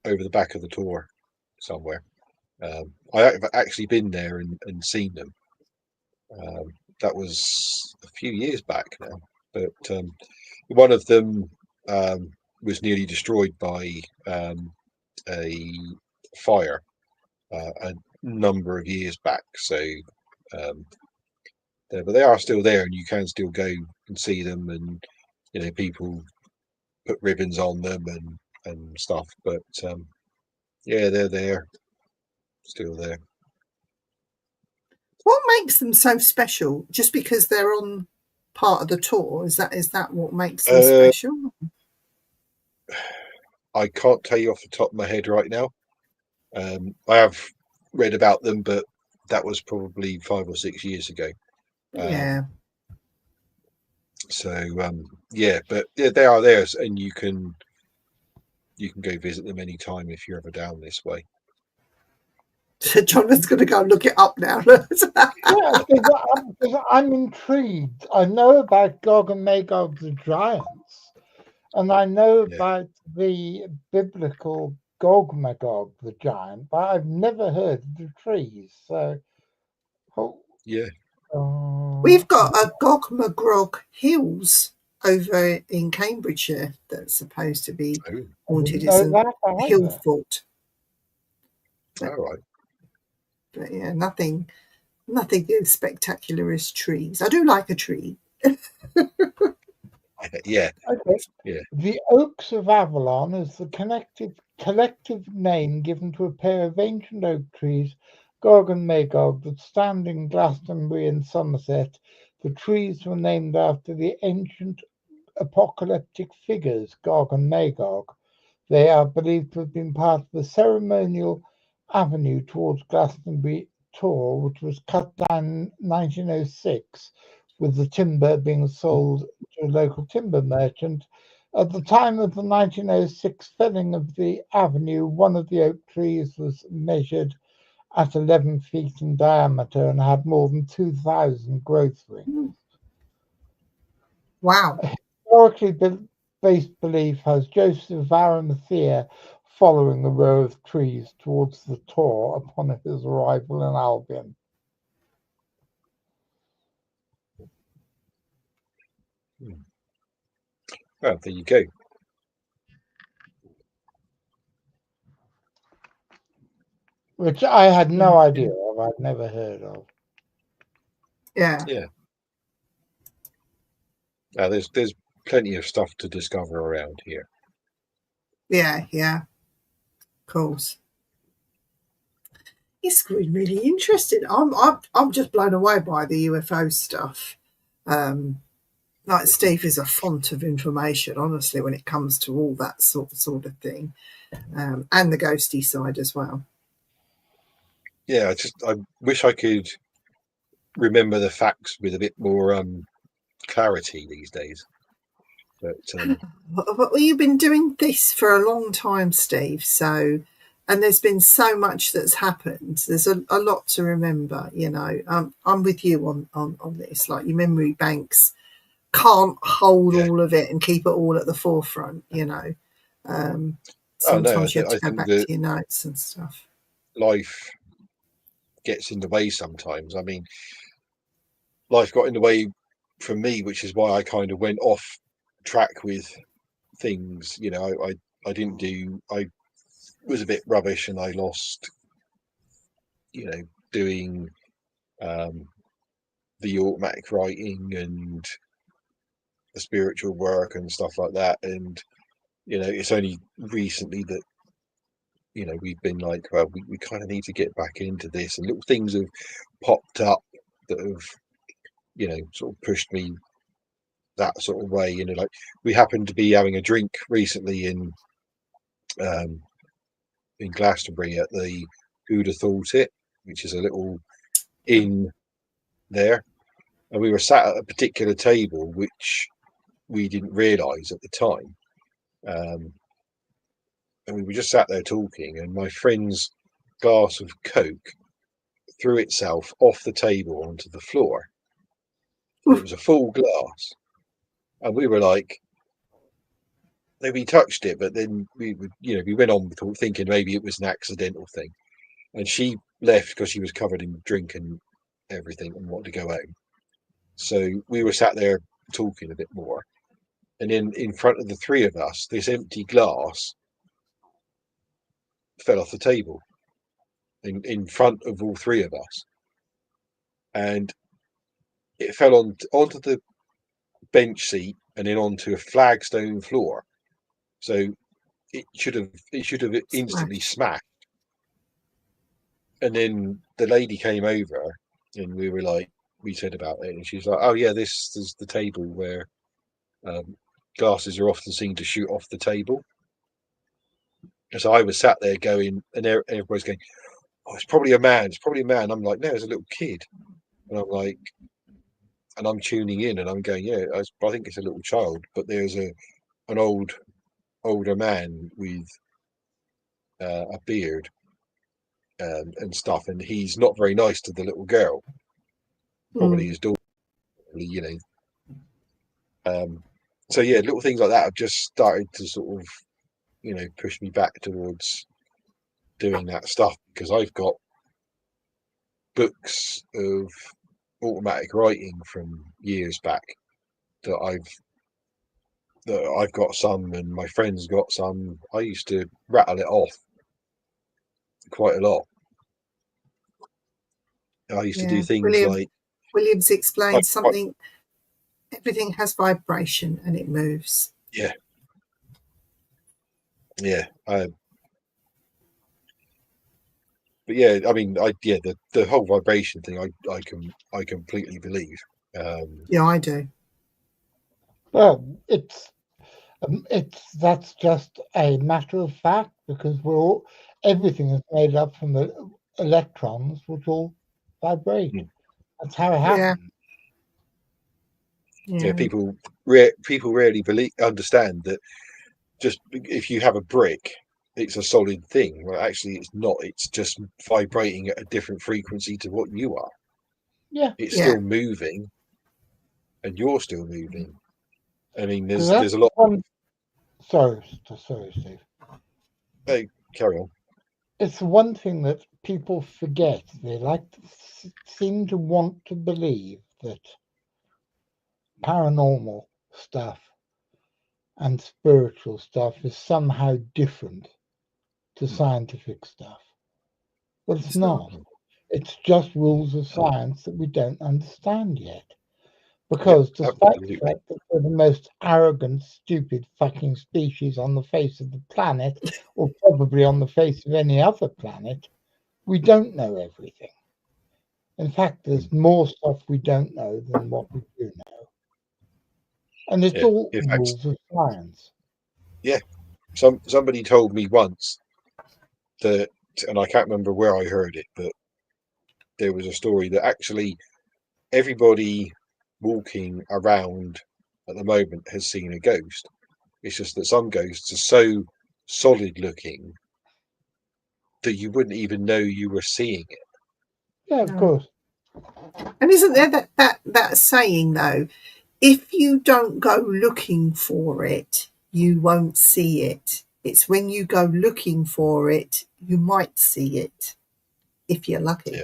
over the back of the Tor somewhere. I have actually been there and seen them. Um, that was a few years back now, but one of them um, was nearly destroyed by a fire a number of years back. So, um, but they are still there, and you can still go and see them, and people put ribbons on them and stuff. But yeah, they're there, still there. What makes them so special? Just because they're on part of the tour? Is that what makes them Uh, special? I can't tell you off the top of my head right now. I have read about them, but that was probably 5 or 6 years ago. Um, Yeah. so yeah, but yeah, they are theirs, and you can go visit them anytime if you're ever down this way. Jonathan's going to go and look it up now. Yeah, because I'm intrigued. I know about Gog and Magog the giants, and I know Yeah, about the biblical Gog Magog the giant, but I've never heard of the trees. So, oh, yeah. We've got a Gog McGrog Hills over in Cambridgeshire that's supposed to be Oh, I haunted. didn't It's know a that hill either. fort. all But, right. but yeah, nothing as spectacular as trees. I do like a tree. Yeah, Okay. yeah. The Oaks of Avalon is the collective name given to a pair of ancient oak trees, Gog and Magog, that stand in Glastonbury and Somerset. The trees were named after the ancient apocalyptic figures, Gog and Magog. They are believed to have been part of the ceremonial avenue towards Glastonbury Tor, which was cut down in 1906, with the timber being sold to a local timber merchant. At the time of the 1906 felling of the avenue, one of the oak trees was measured at 11 feet in diameter and had more than 2,000 growth rings. Wow. Historically based belief has Joseph of Arimathea following the row of trees towards the Tor upon his arrival in Albion. Well, there you go. Which I had no idea of, I'd never heard of. Yeah. Yeah. There's plenty of stuff to discover around here. Yeah. Yeah. Of course. It's really interesting. I'm just blown away by the UFO stuff. Like Steve is a font of information, honestly, when it comes to all that sort of thing, and the ghosty side as well. Yeah, I wish I could remember the facts with a bit more clarity these days. But Well, you've been doing this for a long time, Steve. So, and there's been so much that's happened. There's a lot to remember. I'm with you on this. Like your memory banks can't hold yeah, all of it and keep it all at the forefront. oh no, Sometimes you have I to go think back that to your notes and stuff. life gets in the way sometimes. I mean, life got in the way for me, which is why I kind of went off track with things. You know, I didn't do. I was a bit rubbish, and I lost. You know, doing the automatic writing and the spiritual work and stuff like that. And you know, it's only recently that we've been like, well, we kind of need to get back into this, and little things have popped up that have sort of pushed me that sort of way. Like we happened to be having a drink recently um in Glastonbury at the Who'd Have Thought It, which is a little inn there, and we were sat at a particular table which we didn't realise at the time, and we were just sat there talking, and my friend's glass of Coke threw itself off the table onto the floor. And it was a full glass, and we were like, we touched it, but then we went on thinking maybe it was an accidental thing. And she left because she was covered in drink and everything and wanted to go home. So we were sat there talking a bit more, and then in front of the three of us, this empty glass fell off the table in front of all three of us, and it fell onto the bench seat and then onto a flagstone floor. So it should have instantly smashed. And then the lady came over, and we said about it, and she's like, "Oh yeah, this is the table where glasses are often seen to shoot off the table." And so I was sat there going, and everybody's going, "Oh, it's probably a man. It's probably a man." I'm like, "No, it's a little kid." And I'm like, and I'm tuning in, and I'm going, "Yeah, I think it's a little child." But there's an older man with a beard and stuff, and he's not very nice to the little girl. Probably his daughter, so yeah, little things like that have just started to sort of push me back towards doing that stuff, because I've got books of automatic writing from years back that I've got some, and my friends got some. I used to rattle it off quite a lot. I used to do things like Williams explained something. Everything has vibration and it moves. Yeah. But yeah, I mean, the whole vibration thing, I completely believe. Yeah, I do. Well, that's just a matter of fact, because everything is made up from electrons, which all vibrate. That's how it happens. Yeah, people rarely understand that just if you have a brick, it's a solid thing. Well, actually, it's not. It's just vibrating at a different frequency to what you are. Yeah, it's still moving, and you're still moving. I mean, there's a lot. Sorry, Steve. Hey, carry on. It's one thing that people forget. They seem to want to believe that paranormal stuff and spiritual stuff is somehow different to scientific stuff. But it's not. It's just rules of science that we don't understand yet. Because despite the fact that we're the most arrogant, stupid fucking species on the face of the planet, or probably on the face of any other planet, we don't know everything. In fact, there's more stuff we don't know than what we do know. And it's all rules of science. Yeah. Somebody told me once that, and I can't remember where I heard it, but there was a story that actually everybody walking around at the moment has seen a ghost. It's just that some ghosts are so solid looking that you wouldn't even know you were seeing it. Yeah, of course. And isn't there that saying though, if you don't go looking for it, you won't see it. It's when you go looking for it, you might see it, if you're lucky.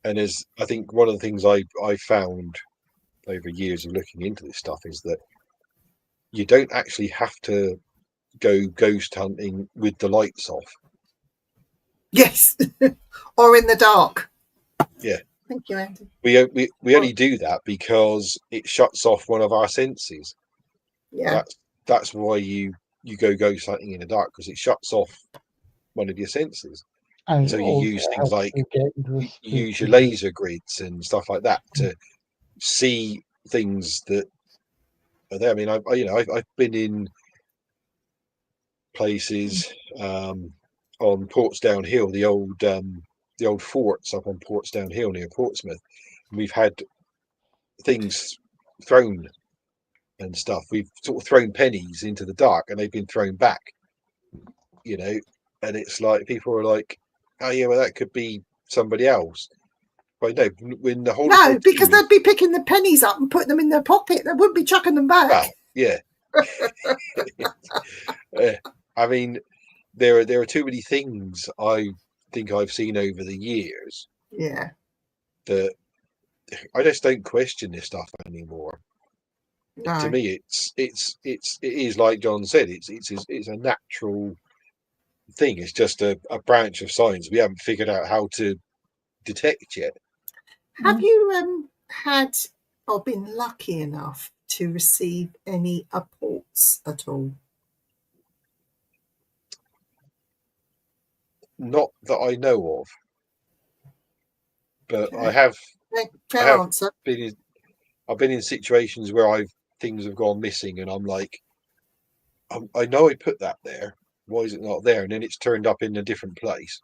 And as I think one of the things I found over years of looking into this stuff is that you don't actually have to go ghost hunting with the lights off. Yes, or in the dark. Yeah. Thank you, Andy. We only do that because it shuts off one of our senses. Yeah. That's why you go ghost hunting in the dark, because it shuts off one of your senses. And So it you also use things helps like you get into a you use your spooky laser grids and stuff like that to see things that are there. I mean, I've been in places on Portsdown Hill, the old forts up on Portsdown Hill near Portsmouth. And we've had things thrown and stuff. We've sort of thrown pennies into the dark, and they've been thrown back. You know, and it's like people are like, "Oh yeah, well that could be somebody else." But no, when the whole No, because they'd be picking the pennies up and putting them in their pocket. They wouldn't be chucking them back. Well, yeah. I mean, there are too many things I think I've seen over the years. Yeah. That I just don't question this stuff anymore. No. To me, it is like John said. It's a natural thing. It's just a branch of science we haven't figured out how to detect yet. Have you had or been lucky enough to receive any apports at all? Not that I know of, but Okay. I have. Fair I have answer. I've been in situations where things have gone missing, and I'm like, I know I put that there. Why is it not there? And then it's turned up in a different place.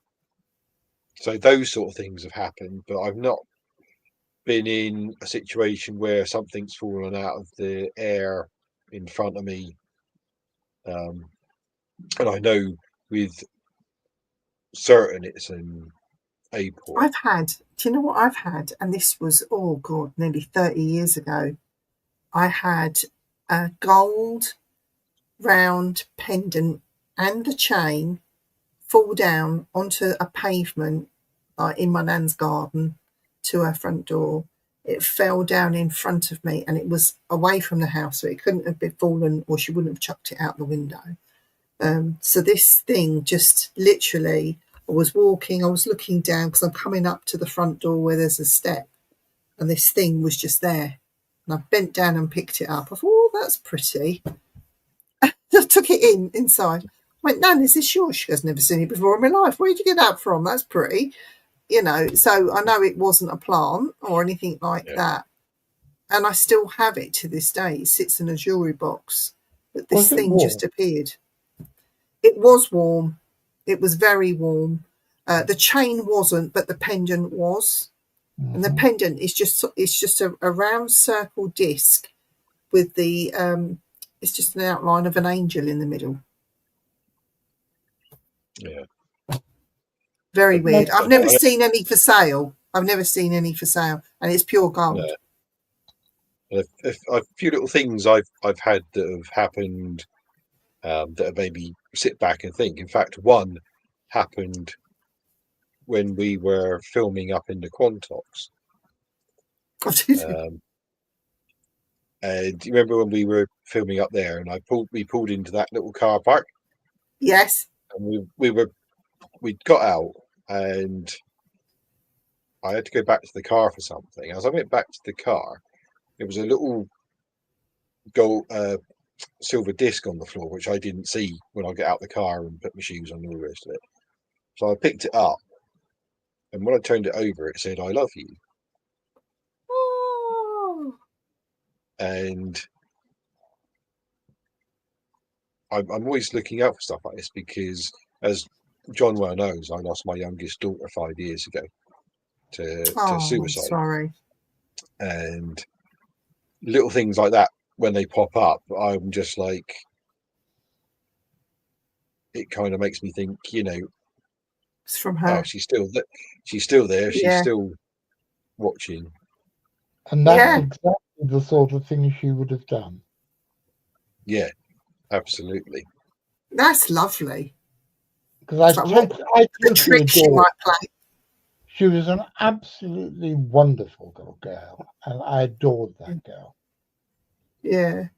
So those sort of things have happened, but I've not been in a situation where something's fallen out of the air in front of me. And I know with certain it's an apport. I've had, do you know what I've had? And this was, oh God, nearly 30 years ago. I had a gold round pendant and the chain fall down onto a pavement in my nan's garden to her front door. It fell down in front of me, and it was away from the house, so it couldn't have been fallen, or she wouldn't have chucked it out the window. So this thing just literally, I was walking, I was looking down because I'm coming up to the front door where there's a step, and this thing was just there. And I bent down and picked it up. I thought, oh, that's pretty. I took it inside. I went, Nan, is this yours? She goes, never seen it before in my life. Where did you get that from? That's pretty. You know, so I know it wasn't a plant or anything like that. And I still have it to this day. It sits in a jewellery box. But this thing just appeared. It was warm. It was very warm. The chain wasn't, but the pendant was. Mm-hmm. And the pendant is just a round circle disc with the it's just an outline of an angel in the middle. Yeah. Very weird. I've never seen any for sale. And it's pure gold. No. A few little things I've had that have happened that have made me sit back and think. In fact, one happened when we were filming up in the Quantox. And do you remember when we were filming up there, and we pulled into that little car park? Yes. And we'd got out, and I had to go back to the car for something. As I went back to the car, there was a little gold silver disc on the floor, which I didn't see when I get out the car and put my shoes on and all the rest of it. So I picked it up, and when I turned it over, it said, "I love you." Oh. And I'm always looking out for stuff like this because, as John well knows, I lost my youngest daughter 5 years ago to suicide. Sorry. And little things like that, when they pop up, I'm just like, it kind of makes me think, it's from her. Oh, she's still there. She's still watching. And that's exactly the sort of thing she would have done. Yeah, absolutely. That's lovely. Because I totally adore. She was an absolutely wonderful little girl, and I adored that girl. Yeah.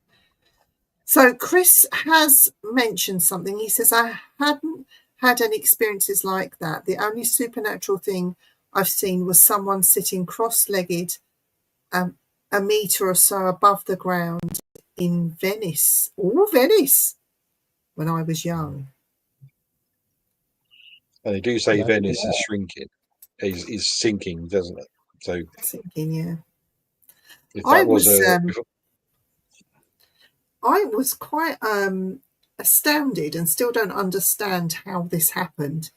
So Chris has mentioned something. He says, I hadn't had any experiences like that. The only supernatural thing I've seen was someone sitting cross-legged a metre or so above the ground in Venice. Oh, Venice! When I was young. And they do say Yeah. Venice is shrinking, is sinking, doesn't it? So Thinking, yeah. if I that was was a I was quite astounded and still don't understand how this happened.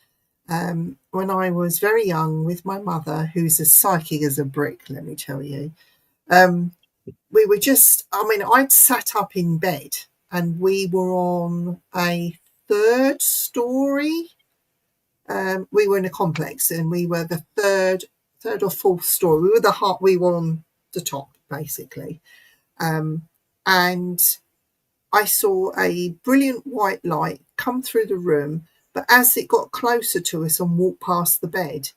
When I was very young with my mother, who's as psychic as a brick, let me tell you. We were just, I mean, I'd sat up in bed and we were on a third story. We were in a complex and we were the third or fourth story. We were on the top, basically. And I saw a brilliant white light come through the room, but as it got closer to us and walked past the bed,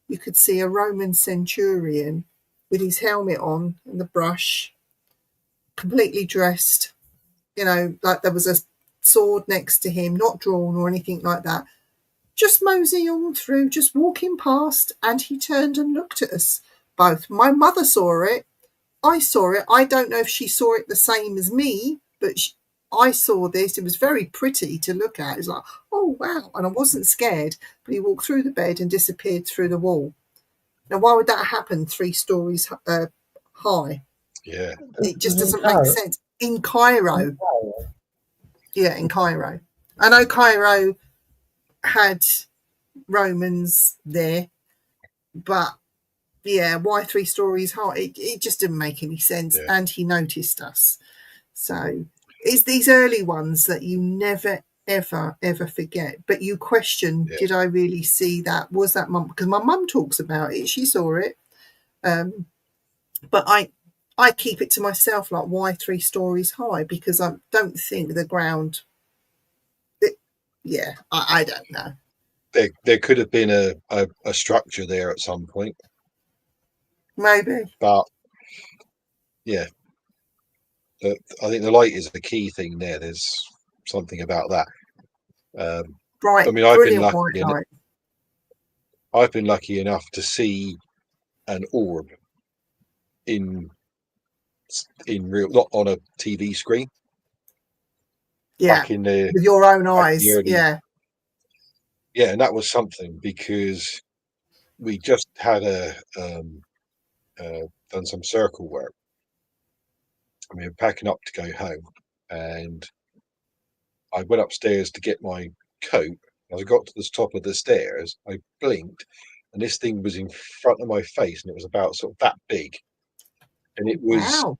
you could see a Roman centurion with his helmet on and the brush, completely dressed, like there was a sword next to him, not drawn or anything like that, just moseying on through, just walking past, and he turned and looked at us both. My mother saw it. I saw it. I don't know if she saw it the same as me, but I saw this. It was very pretty to look at. It was like, oh, wow. And I wasn't scared, but he walked through the bed and disappeared through the wall. Now, why would that happen 3 stories high? yeah. It just doesn't make sense. In Cairo. Yeah, in Cairo. I know Cairo had Romans there, but yeah, why 3 stories high? It just didn't make any sense. Yeah. And he noticed us. So it's these early ones that you never, ever, ever forget. But you question, did I really see that? Was that mum? Because my mum talks about it. She saw it. But I keep it to myself, like, why 3 stories high? Because I don't think the ground... I don't know. There could have been a structure there at some point. Maybe. But yeah, I think the light is the key thing there. There's something about that. Bright, I mean, I've been lucky enough to see an orb in real, not on a TV screen. Yeah, back in the with your own eyes. yeah, and that was something, because we just had done some circle work, and we were packing up to go home, and I went upstairs to get my coat. As I got to the top of the stairs, I blinked, and this thing was in front of my face, and it was about sort of that big, and it was Wow.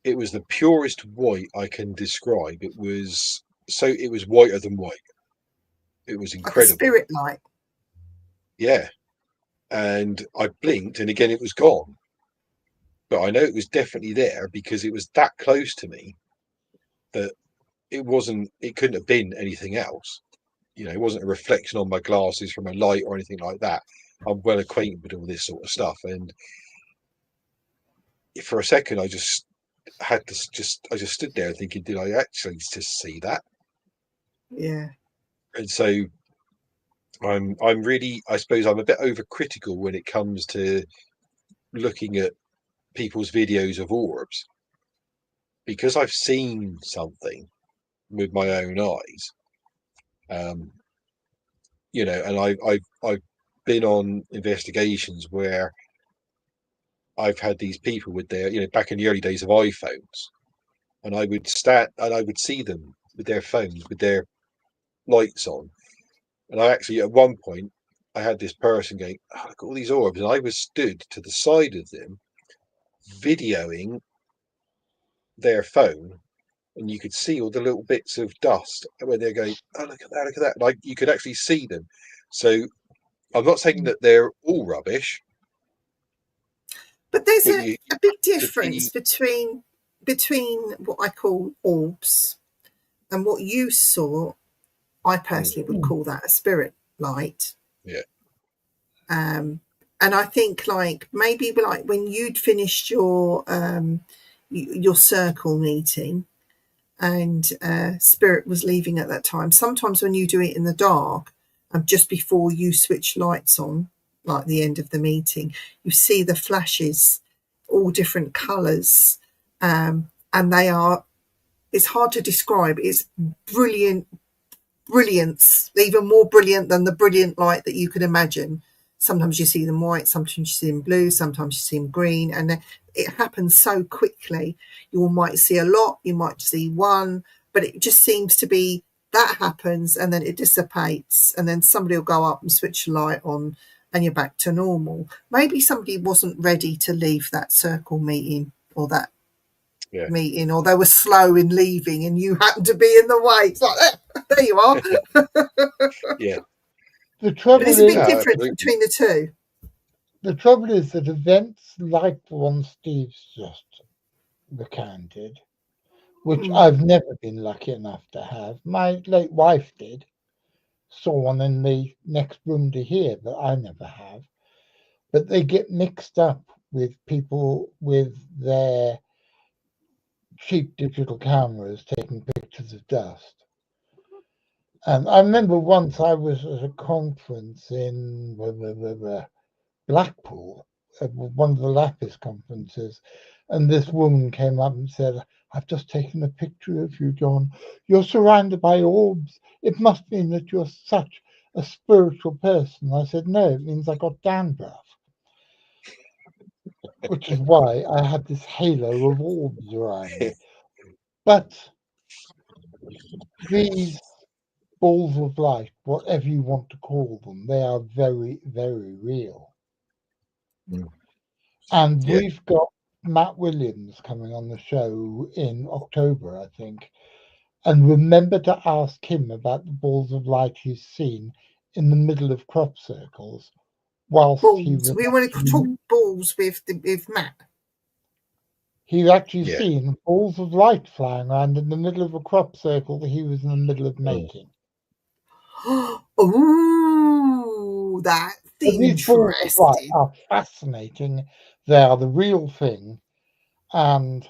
it was the purest white I can describe. It was whiter than white. It was Like a incredible. spirit light. Yeah. And I blinked, and again it was gone. But I know it was definitely there because it was that close to me that it couldn't have been anything else. It wasn't a reflection on my glasses from a light or anything like that. I'm well acquainted with all this sort of stuff. And for a second, I just stood there thinking, did I actually just see that? Yeah. And so I'm really, I suppose I'm a bit overcritical when it comes to looking at people's videos of orbs, because I've seen something with my own eyes. And I've been on investigations where I've had these people with their, back in the early days of iPhones, and I would see them with their phones with their lights on. And I actually, at one point, I had this person going, oh, look at all these orbs, and I was stood to the side of them videoing their phone, and you could see all the little bits of dust where they're going, oh, look at that. Like, you could actually see them. So I'm not saying that they're all rubbish, but there's but a big difference between what I call orbs and what you saw. I personally would call that a spirit light. Yeah. And I think like maybe like when you'd finished your circle meeting and Spirit was leaving at that time, sometimes when you do it in the dark and just before you switch lights on, like the end of the meeting, you see the flashes, all different colours, and it's hard to describe. It's brilliance, even more brilliant than the brilliant light that you could imagine. Sometimes you see them white, sometimes you see them blue, sometimes you see them green, and it happens so quickly. You might see a lot, you might see one, but it just seems to be that happens and then it dissipates, and then somebody will go up and switch the light on and you're back to normal. Maybe somebody wasn't ready to leave that circle meeting or that meeting, or they were slow in leaving and you happened to be in the way. It's like, there you are. Yeah. The trouble But it's a big difference between the two. The trouble is that events like the one Steve's just recounted, which I've never been lucky enough to have. My late wife did. Saw one in the next room to here, but I never have. But they get mixed up with people with their cheap digital cameras taking pictures of dust. And I remember once I was at a conference in Blackpool, at one of the Lapis conferences, and this woman came up and said, "I've just taken a picture of you, John. You're surrounded by orbs. It must mean that you're such a spiritual person." I said, "No, it means I got dandruff," which is why I had this halo of orbs around me. But these balls of light, whatever you want to call them, they are very, very real. And we've got Matt Williams coming on the show in October, I think. And remember to ask him about the balls of light he's seen in the middle of crop circles whilst he was. We want to talk balls with Matt. He's actually seen balls of light flying around in the middle of a crop circle that he was in the middle of making. Oh, that's These balls of light interesting. are fascinating. They are the real thing, and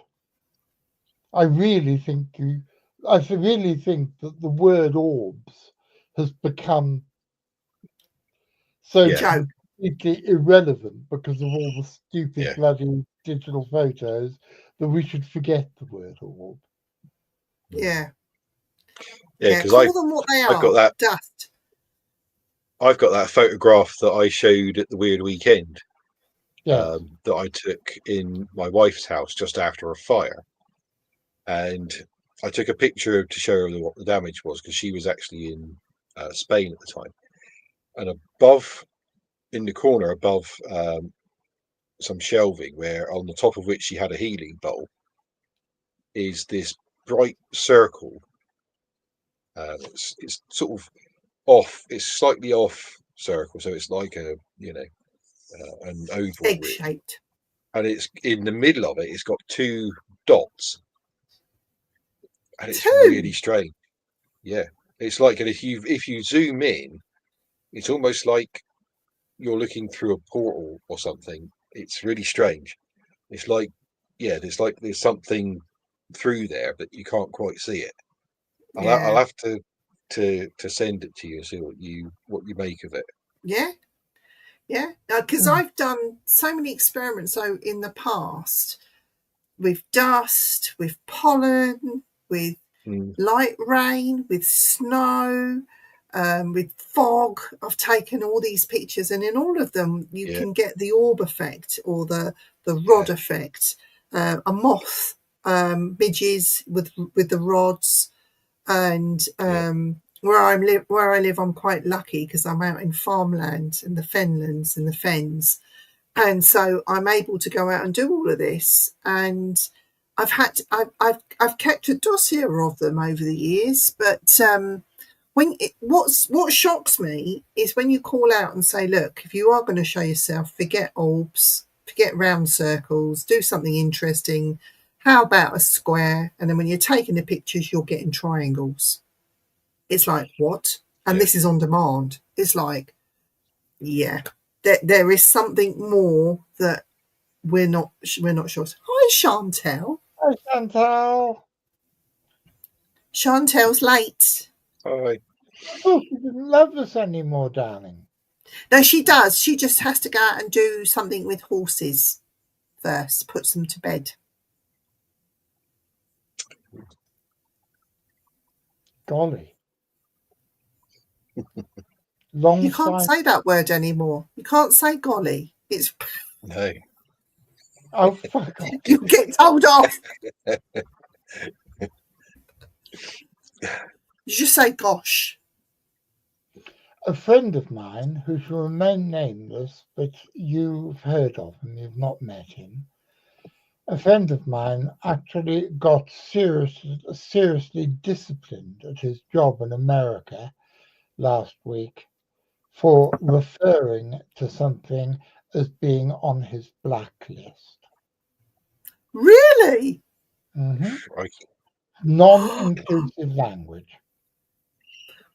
I really think that the word orbs has become so completely irrelevant because of all the stupid bloody digital photos that we should forget the word orb. Yeah. Because call them what they are. I've got that dust. I've got that photograph that I showed at the Weird Weekend that I took in my wife's house just after a fire, and I took a picture to show her what the damage was because she was actually in Spain at the time. And above, in the corner above some shelving, where on the top of which she had a healing bowl, is this bright circle. It's sort of off. It's slightly off circle, so it's like a an oval, egg-shaped, and it's in the middle of it. It's got two dots, and it's really strange. Yeah, it's like, and if you zoom in, it's almost like you're looking through a portal or something. It's really strange. It's like, there's something through there, but you can't quite see it. I'll have to send it to you and see what you make of it. Yeah, because I've done so many experiments in the past with dust, with pollen, with light rain, with snow, with fog. I've taken all these pictures, and in all of them you can get the orb effect or the rod effect. A moth midges with the rods, and where I live, I'm quite lucky because I'm out in farmland and the fenlands and the fens, and so I'm able to go out and do all of this. And I've kept a dossier of them over the years, but what shocks me is when you call out and say, look, if you are going to show yourself, forget orbs, forget round circles, do something interesting. How about a square? And then when you're taking the pictures, you're getting triangles. It's like, what? And this is on demand. It's like, yeah. there is something more that we're not sure. Hi, Chantel. Hi, Chantal. Chantel's late. Hi. Oh, she didn't love us anymore, darling. No, she does. She just has to go out and do something with horses first, puts them to bed. Golly. Long You can't say that word anymore. You can't say golly. It's No. Oh, fuck off. you get told off. You just say gosh. A friend of mine, who shall remain nameless, but you've heard of him, you've not met him. A friend of mine actually got seriously disciplined at his job in America last week for referring to something as being on his blacklist. Really? Mm-hmm. Crikey. Non-inclusive language.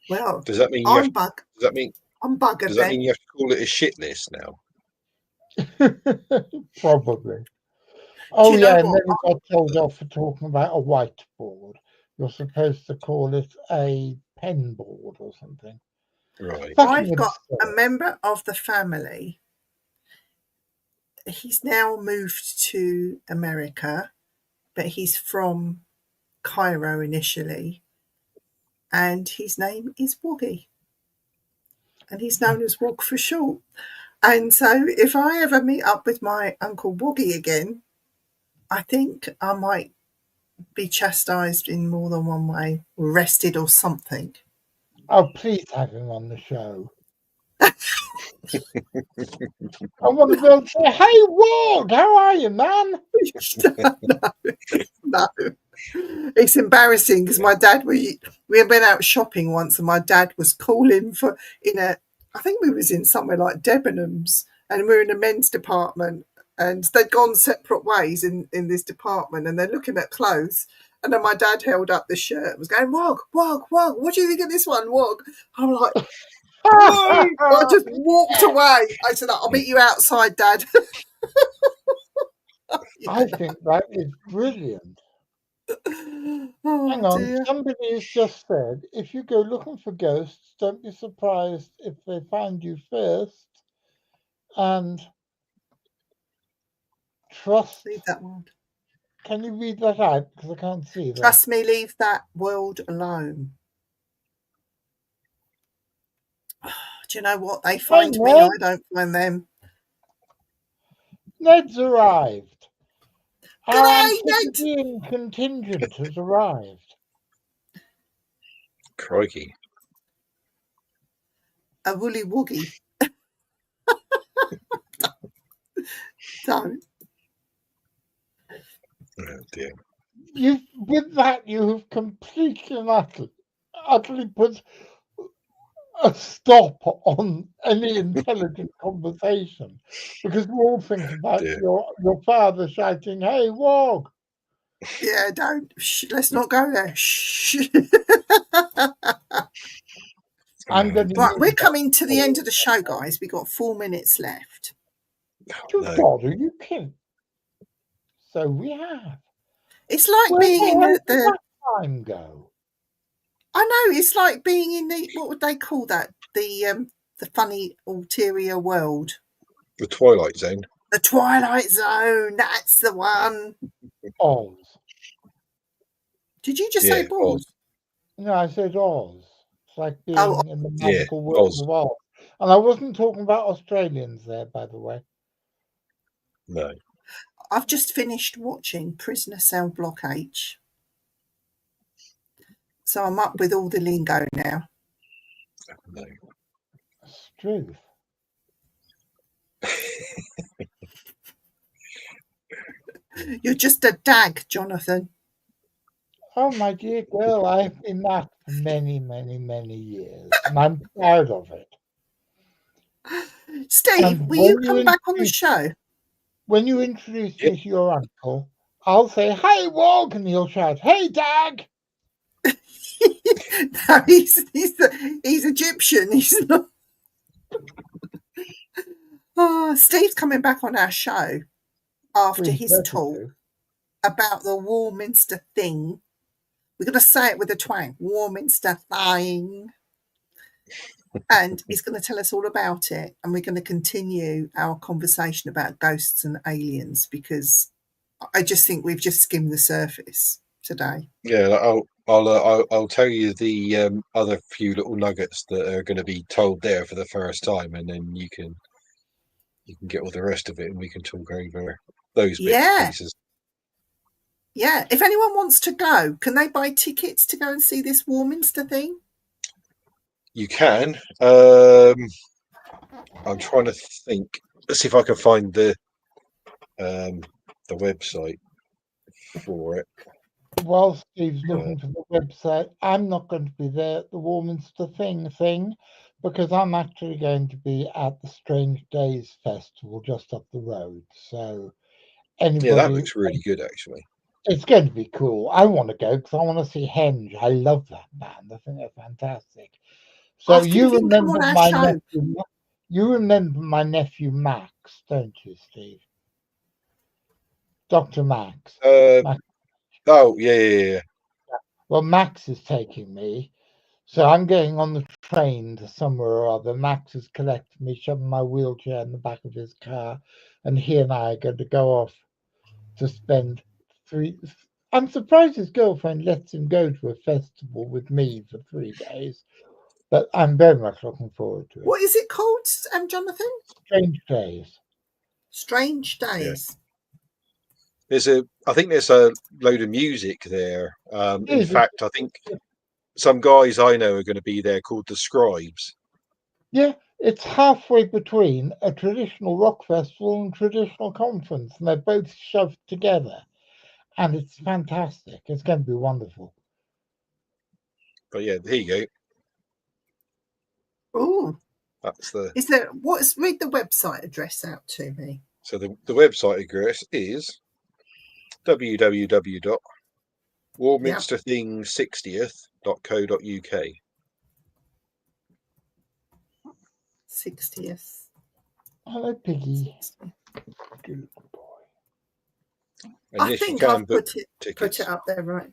Well, Does that mean you have, I'm does that mean buggered does that then. mean you have to call it a shit list now? Probably. Oh, you know yeah, and what? then he got told off for talking about a whiteboard. You're supposed to call it a pen board or something. Right. Fucking I've got a absurd. member of the family. He's now moved to America, but he's from Cairo initially, and his name is Woggy, and he's known as Wog for short. And so if I ever meet up with my Uncle Woggy again, I think I might be chastised in more than one way, arrested or something. Oh, please have him on the show. I want to be able to say, hey, Wog, how are you, man? No. It's embarrassing because my dad, we had been out shopping once and my dad was calling for, I think we was in somewhere like Debenhams and we were in the men's department and they'd gone separate ways in this department and they're looking at clothes. And then my dad held up the shirt and was going, Wog, what do you think of this one, Wog? I'm like, no. I just walked away. I said, I'll meet you outside, Dad. I think that is brilliant. Oh, Hang on, dear. somebody has just said, if you go looking for ghosts, don't be surprised if they find you first. And trust. Leave that one. Can you read that out? Because I can't see that. Trust me, leave that world alone. Do you know what? They find me, I don't find them. Ned's arrived. Our G'day, Ned. Antipodean contingent has arrived. Crikey. A woolly woogie. Don't. Oh dear. With that, you have completely and utterly put a stop on any intelligent conversation, because we're all thinking about your father shouting, "Hey, Wog!" Yeah, don't. Shh, let's not go there. Shh. Right, we're coming to the end of the show, guys. We've got 4 minutes left. Good God, are you kidding? So we have. It's like Where being in did the that time go? I know, it's like being in the, what would they call that? The funny ulterior world. The Twilight Zone. The Twilight Zone, that's the one. Oz. Did you just say balls? Oz. No, I said Oz. It's like being in the magical world of Oz. And I wasn't talking about Australians there, by the way. No. I've just finished watching Prisoner Cell Block H. So I'm up with all the lingo now. No. Struth. You're just a dag, Jonathan. Oh, my dear girl, I've been that for many, many, many years, and I'm proud of it. Steve, will you come back on the show? When you introduce me to your uncle, I'll say, "Hey, Wog," and he'll shout, "Hey, Dag." No, he's Egyptian. He's not. Steve's coming back on our show after his 3:32. talk about the Warminster thing. We're going to say it with a twang. Warminster thing. And he's going to tell us all about it. And we're going to continue our conversation about ghosts and aliens, because I just think we've just skimmed the surface today. Yeah, I'll tell you the other few little nuggets that are going to be told there for the first time, and then you can get all the rest of it, and we can talk over those bits and pieces. Yeah. If anyone wants to go, can they buy tickets to go and see this Warminster thing? You can. I'm trying to think. Let's see if I can find the website for it. While Steve's looking for the website, I'm not going to be there at the Warminster thing because I'm actually going to be at the Strange Days Festival just up the road. So anybody, yeah, that looks really good, actually. It's going to be cool. I want to go because I want to see Henge. I love that band. I think they're fantastic. So you remember my nephew? You remember my nephew Max, don't you, Steve? Dr. Max. Max. Oh, yeah. Well, Max is taking me. So I'm going on the train to somewhere or other. Max is collecting me, shoving my wheelchair in the back of his car, and he and I are going to go off to spend 3. I'm surprised his girlfriend lets him go to a festival with me for 3 days, but I'm very much looking forward to it. What is it called, Jonathan? Strange Days. Strange Days. Yeah. I think there's a load of music there. In fact, I think some guys I know are going to be there called the Scribes. Yeah, it's halfway between a traditional rock festival and traditional conference, and they're both shoved together. And it's fantastic. It's going to be wonderful. But yeah, here you go. Oh, that's the. Is there? Read the website address out to me. So the website address is www.warminsterthing60th.co.uk. 60th. Hello, Piggy. And I yes, think you can I've book put it up there, right?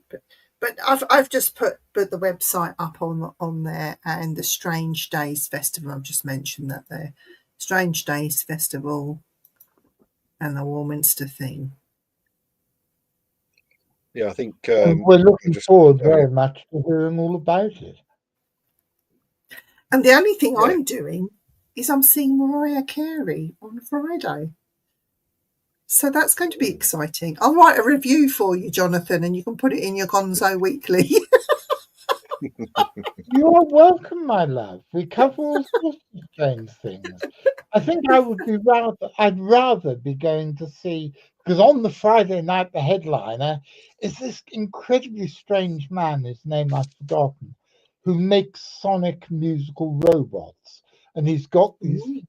But I've just put the website up on there, and the Strange Days Festival. I've just mentioned that there. Strange Days Festival and the Warminster thing. Yeah, I think we're looking forward very much to hearing all about it. And the only thing I'm doing is I'm seeing Mariah Carey on Friday. So that's going to be exciting. I'll write a review for you, Jonathan, and you can put it in your Gonzo Weekly. You are welcome, my love. We cover all sorts of strange things. I think I'd rather be going to see, because on the Friday night, the headliner is this incredibly strange man, whose name I've forgotten, who makes sonic musical robots. And he's got these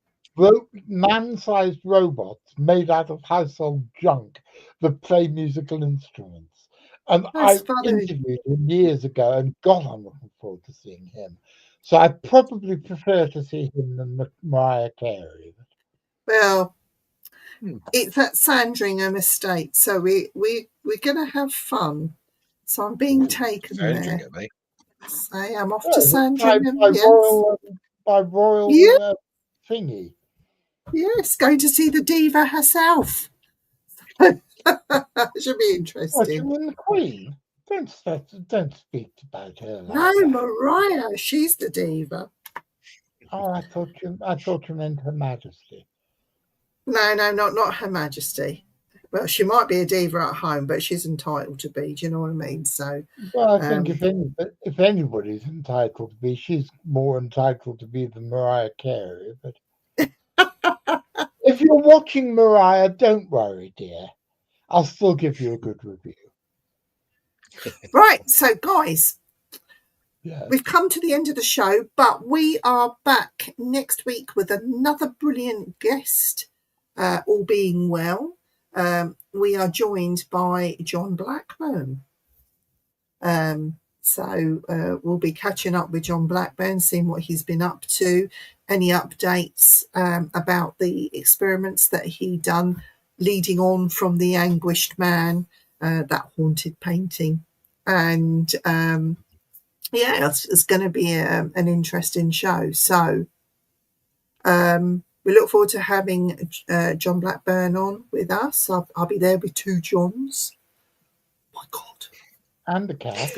man-sized robots made out of household junk that play musical instruments. And I interviewed him years ago, and God, I'm looking forward to seeing him. So I probably prefer to see him than Mariah Carey. Well, it's at Sandringham Estate, so we're going to have fun. So I'm being taken there. So I'm off to Sandringham. By royal thingy. Yes, going to see the diva herself. Should be interesting. What, you mean the Queen? Don't speak about her. No, Mariah, she's the diva. Oh, I thought you meant Her Majesty. No, not Her Majesty. Well, she might be a diva at home, but she's entitled to be. Do you know what I mean? So, well, I think if anybody's entitled to be, she's more entitled to be than Mariah Carey. But if you're watching Mariah, don't worry, dear. I'll still give you a good review. Right, so guys, we've come to the end of the show, but we are back next week with another brilliant guest, all being well. We are joined by John Blackman. So we'll be catching up with John Blackburn, seeing what he's been up to, any updates about the experiments that he done leading on from The Anguished Man, that haunted painting. And yeah, it's going to be an interesting show. So we look forward to having John Blackburn on with us. I'll be there with 2 Johns. My God. And the cat.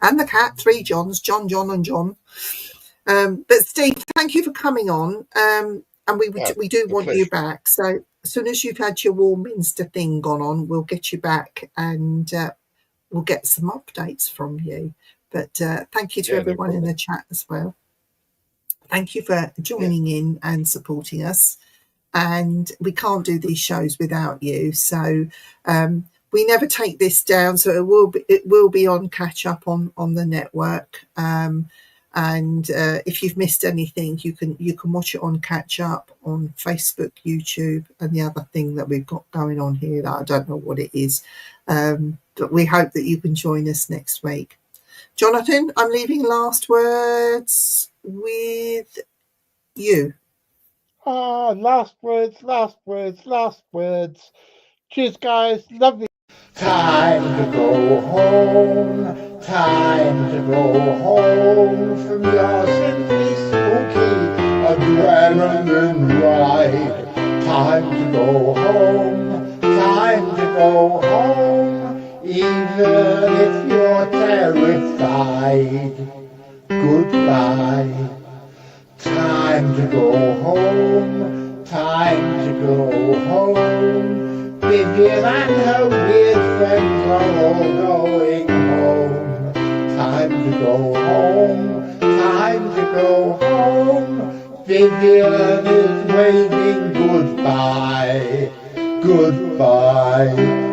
And the cat, 3 Johns, John, and John. But Steve, thank you for coming on. And we do want you back. So as soon as you've had your Warminster thing gone on, we'll get you back and we'll get some updates from you. But thank you to everyone in the chat as well. Thank you for joining in and supporting us. And we can't do these shows without you. So we never take this down. So it will be on catch up on the network. And if you've missed anything, you can watch it on catch up on Facebook, YouTube, and the other thing that we've got going on here that I don't know what it is. But we hope that you can join us next week. Jonathan, I'm leaving last words with you. Last words. Cheers, guys. Love you. Time to go home. Time to go home from your simply spooky adrenaline ride. Time to go home. Time to go home. Even if you're terrified. Goodbye. Time to go home, time to go home. Vivian and her weird friends are all going home. Time to go home, time to go home. Vivian is waving goodbye, goodbye.